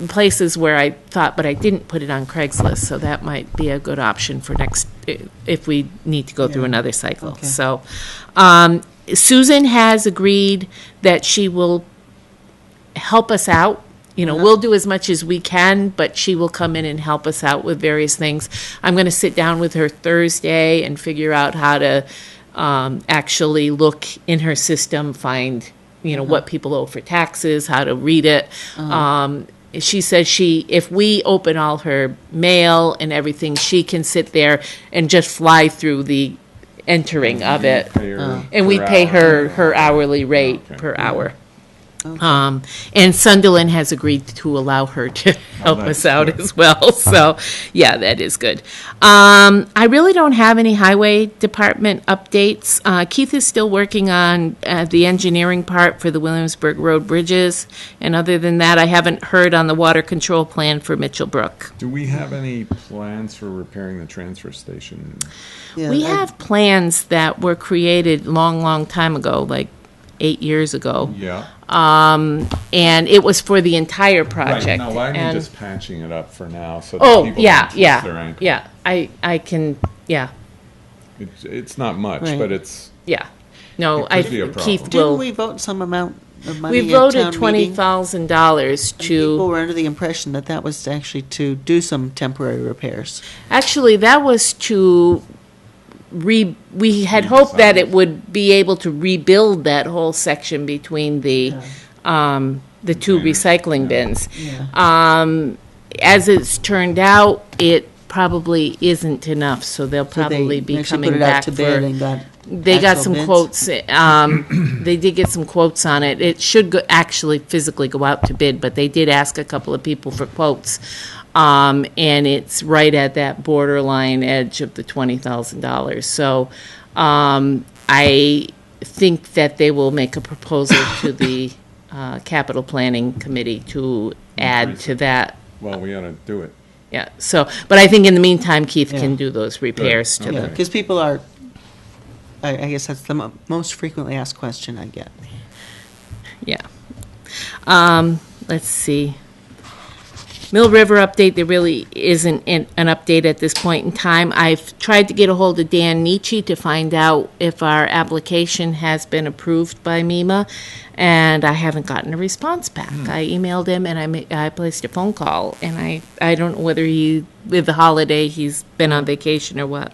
places where I thought, but I didn't put it on Craigslist, so that might be a good option for next, if we need to go through another cycle. Okay. So, Susan has agreed that she will help us out. We'll do as much as we can, but she will come in and help us out with various things. I'm going to sit down with her Thursday and figure out how to actually look in her system, find, what people owe for taxes, how to read it. She says if we open all her mail and everything, she can sit there and just fly through the entering of it. And we pay her hourly rate per hour. And Sunderland has agreed to allow her to help us out as well. So, yeah, that is good. I really don't have any highway department updates. Keith is still working on the engineering part for the Williamsburg Road bridges. And other than that, I haven't heard on the water control plan for Mitchell Brook. Do we have any plans for repairing the transfer station? Yeah, We I- have plans that were created long time ago, like 8 years ago. Yeah. And it was for the entire project. Right, no, I mean And- just patching it up for now so that Oh, people yeah, don't twist their yeah, ankle. yeah. I can, yeah, It's not much, Right. but it's, yeah. No, It could be a Keith problem. Didn't will. we vote some amount of money We at voted town meeting? $20,000 People to, were under the impression that that was actually to do some temporary repairs. actually, that was to we had hoped that it would be able to rebuild that whole section between the two recycling bins. As it's turned out, it probably isn't enough, so they'll So they probably be actually coming put it out back to bid for. and got They got actual some bids? quotes. They did get some quotes on it. It should actually physically go out to bid, but they did ask a couple of people for quotes. And it's right at that borderline edge of the $20,000. So I think that they will make a proposal to the capital planning committee to add to that. well, we ought to do it. Yeah. So, but I think in the meantime, Keith Yeah. can do those repairs to Okay. Yeah, the. because people are, I guess that's the most frequently asked question I get. Yeah. Let's see. Mill River update, there really isn't an update at this point in time. I've tried to get a hold of Dan Nietzsche to find out if our application has been approved by MEMA, and I haven't gotten a response back. I emailed him and I placed a phone call, and I don't know whether with the holiday, he's been on vacation or what.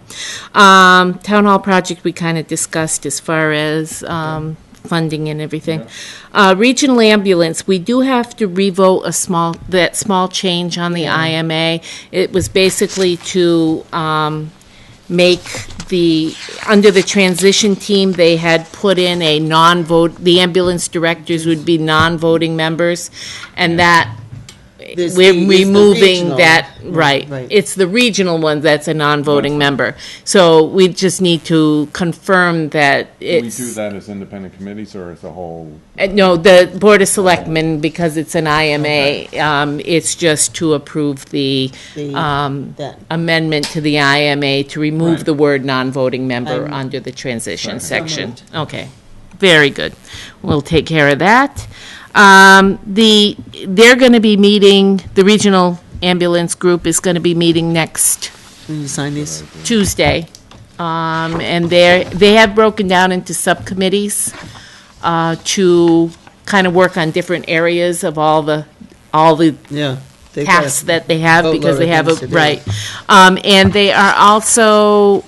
Town Hall project we kind of discussed as far as funding and everything. Regional ambulance, we do have to revote that small change on the IMA. It was basically to make under the transition team, they had put in a the ambulance directors would be non-voting members, and that we're removing regional. that, Right. It's the regional one that's a non-voting member. So we just need to confirm that Do we it's. do that as independent committees or as a whole? No, the Board of Selectmen, because it's an IMA, it's just to approve the that. amendment to the IMA to remove Right. the word non-voting member I'm- under the transition Second. section. Okay, very good. We'll take care of that. They're going to be meeting, the regional ambulance group is going to be meeting next Can you sign these? Tuesday. And they have broken down into subcommittees to kind of work on different areas of all the Yeah. They've got tasks that they have, because boatload they of have things to do. right. And they are also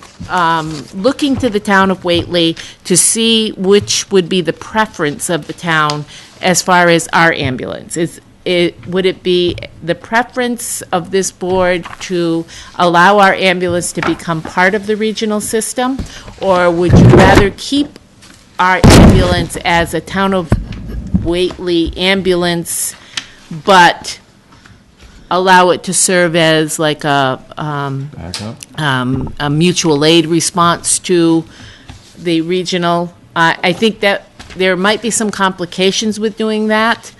looking to the town of Whately to see which would be the preference of the town as far as our ambulance. Would it be the preference of this board to allow our ambulance to become part of the regional system? Or would you rather keep our ambulance as a town of Whately ambulance, but allow it to serve as like a mutual aid response to the regional? I think that there might be some complications with doing that.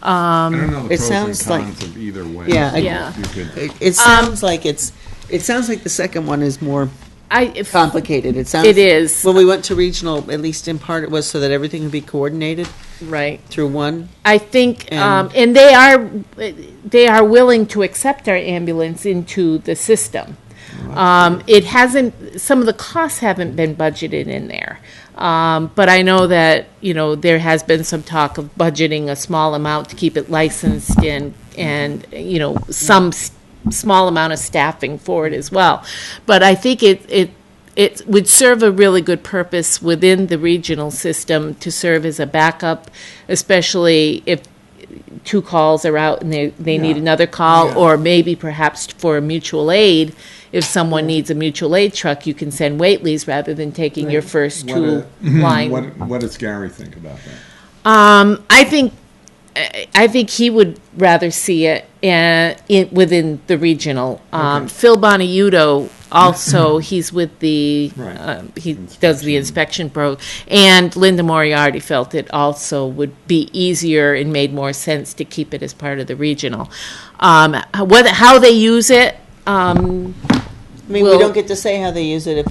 I don't know the It pros and sounds like- cons of either way. Yeah, Yeah. You could- It sounds like it sounds like the second one is more If complicated. It sounds. it is, When we went to regional, at least in part, it was so that everything would be coordinated right. through one. I think, And- and they are willing to accept our ambulance into the system. It hasn't, some of the costs haven't been budgeted in there. But I know that, there has been some talk of budgeting a small amount to keep it licensed and some small amount of staffing for it as well. But I think it would serve a really good purpose within the regional system to serve as a backup, especially if two calls are out and they need another call, or maybe perhaps for a mutual aid. If someone needs a mutual aid truck, you can send Whately's rather than taking your first two line. What does Gary think about that? I think he would rather see it within the regional. Phil Boniuto also, he's with the, Right. he does the inspection pro, and Linda Moriarty felt it also would be easier and made more sense to keep it as part of the regional. How they use it, I mean, we Well- don't get to say how they use it.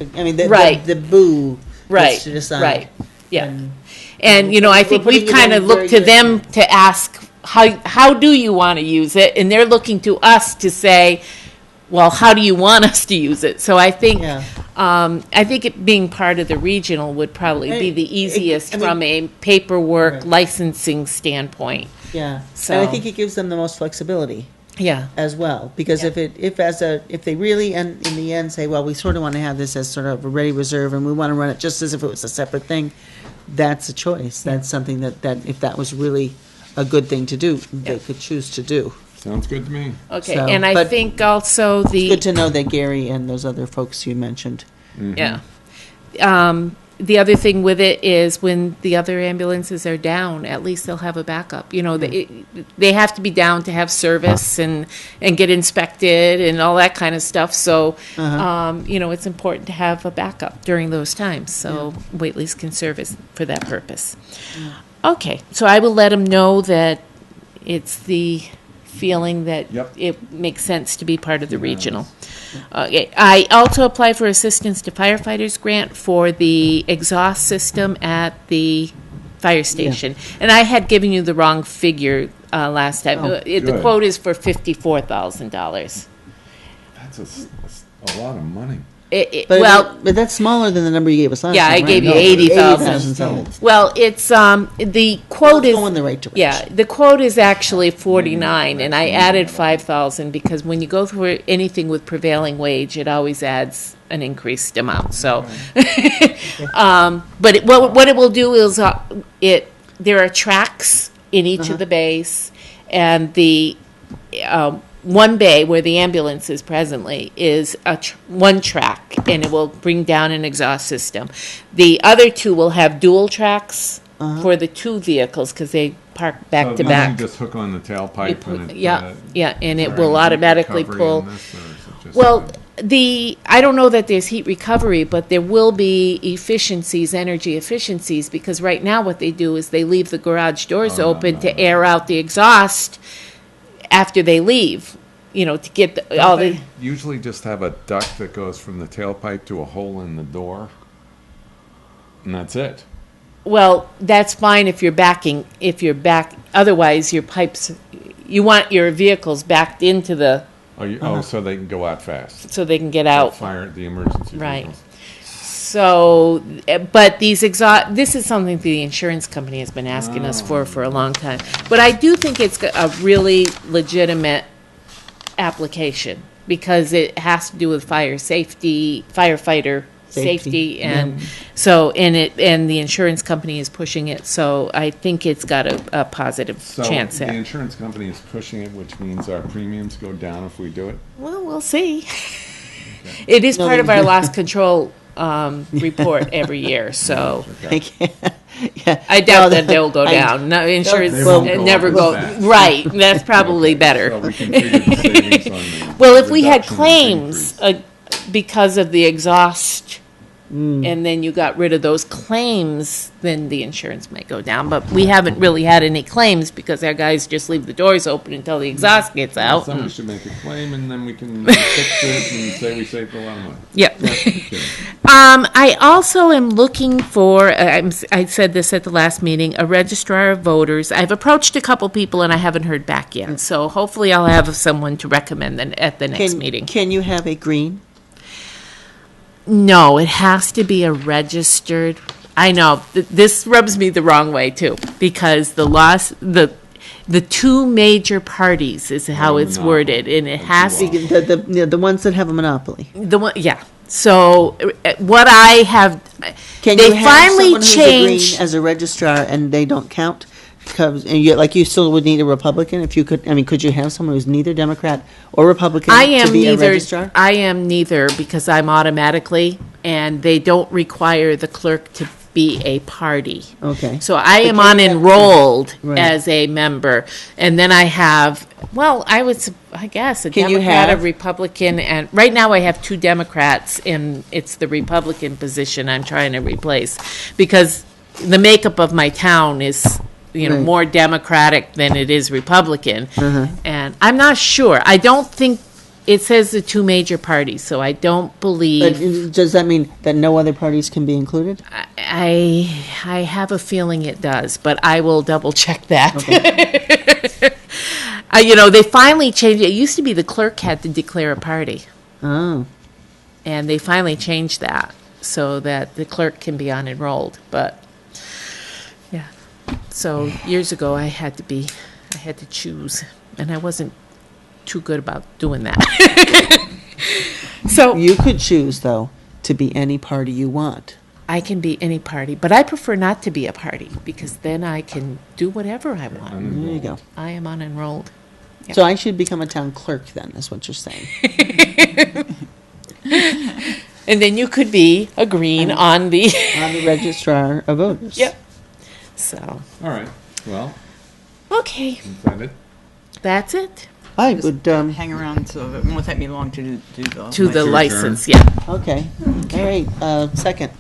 Right. The boo right, gets to decide. right, yeah. And- And, I think We're we've putting it kind in of looked to very them to ask, how do you want to use it? And they're looking to us to say, well, how do you want us to use it? So I think, Yeah. I think it being part of the regional would probably be the easiest I mean- from a paperwork Right. licensing standpoint. Yeah. So- And I think it gives them the most flexibility Yeah, as well, because if they really in the end say, well, we sort of want to have this as sort of a ready reserve and we want to run it just as if it was a separate thing, that's a choice. That's something that if that was really a good thing to do, they could choose to do. Sounds good to me. okay. So, And I but- think also Good to know that Gary and those other folks you mentioned. Yeah. The other thing with it is when the other ambulances are down, at least they'll have a backup. They have to be down to have service and get inspected and all that kind of stuff. So, it's important to have a backup during those times. So Whately's can serve for that purpose. Okay, so I will let them know that it's the feeling that Yep. it makes sense to be part of the regional. Okay, I also applied for assistance to firefighters grant for the exhaust system at the fire station. And I had given you the wrong figure last time. The good. quote is for $54,000. That's a lot of money. But that's smaller than the number you gave us last Yeah, time, I gave you right? 80,000. 80,000, so it's- well, it's, the quote Let's is. go in the right direction. Yeah, the quote is actually 49, and I added 5,000 because when you go through anything with prevailing wage, it always adds an increased amount, so. But what it will do is, there are tracks in each of the bays, and the, one bay where the ambulance is presently is one track, and it will bring down an exhaust system. The other two will have dual tracks for the two vehicles because they park back to So back. you just hook on the tailpipe and it... Yeah, and is it there will any heat automatically recovery pull. in this, or is it just- Well, I don't know that there's heat recovery, but there will be efficiencies, energy efficiencies, because right now what they do is they leave the garage doors open to air out the exhaust after they leave, to get all Don't the. they usually just have a duct that goes from the tailpipe to a hole in the door? And that's it. Well, that's fine if you're back, otherwise your pipes, you want your vehicles backed into the, So they can go out fast. so they can get out. Fire the emergency Right. vehicles. So, but this is something the insurance company has been asking us for a long time. But I do think it's a really legitimate application because it has to do with fire safety, firefighter safety, and so and the insurance company is pushing it. So I think it's got a positive So chance the there. insurance company is pushing it, which means our premiums go down if we do it? Well, we'll see. It is part of our loss control report every year, so I can't- yeah. I doubt No, that they'll go I- down. No, insurance They won't go never up go, as fast. right, that's probably So better. we can figure the savings on the Well, if we had reduction and claims increase. because of the exhaust, and then you got rid of those claims, then the insurance might go down. But we haven't really had any claims because our guys just leave the doors open until the exhaust gets out. Someone should make a claim, and then we can fix it and say we saved a lot of money. Yep. Okay. I also am looking for, I said this at the last meeting, a registrar of voters. I've approached a couple people and I haven't heard back yet. So hopefully I'll have someone to recommend at the next meeting. Can you have a green? No, it has to be a registered. I know this rubs me the wrong way too, because the two major parties is how it's monopoly. worded, and it has to The ones that have a monopoly. the one. Yeah. So what I have, Can they you have finally someone who's a green changed. as a registrar and they don't count? Because you still would need a Republican if you could. I mean, could you have someone who's neither Democrat or Republican I am to be a neither. registrar? I am neither because I'm automatically, and they don't require the clerk to be a party. Okay. So I am can you have- unenrolled Right. as a member, and then I have. Well, I guess a Can you Democrat, a have- Republican, and right now I have two Democrats, and it's the Republican position I'm trying to replace because the makeup of my town is. Right. More Democratic than it is Republican. Uh-huh. And I'm not sure. I don't think, it says the two major parties, so I don't But believe, does that mean that no other parties can be included? I have a feeling it does, but I will double check that. They finally changed, it used to be the clerk had to declare a party, Oh, and they finally changed that so that the clerk can be unenrolled, but, yeah. So years ago, I had to choose, and I wasn't too good about doing that. So you could choose though to be any party you want. I can be any party, but I prefer not to be a party because then I can do whatever I want. There you go. I am unenrolled. Yeah. So I should become a town clerk then, is what you're saying. And then you could be a green on the. I'm the registrar of voters. Yep. So, All right. Well, okay, is that it? that's it. I would, Hang around, so it won't take me long to do the. To the your license, yeah. okay. All right, second.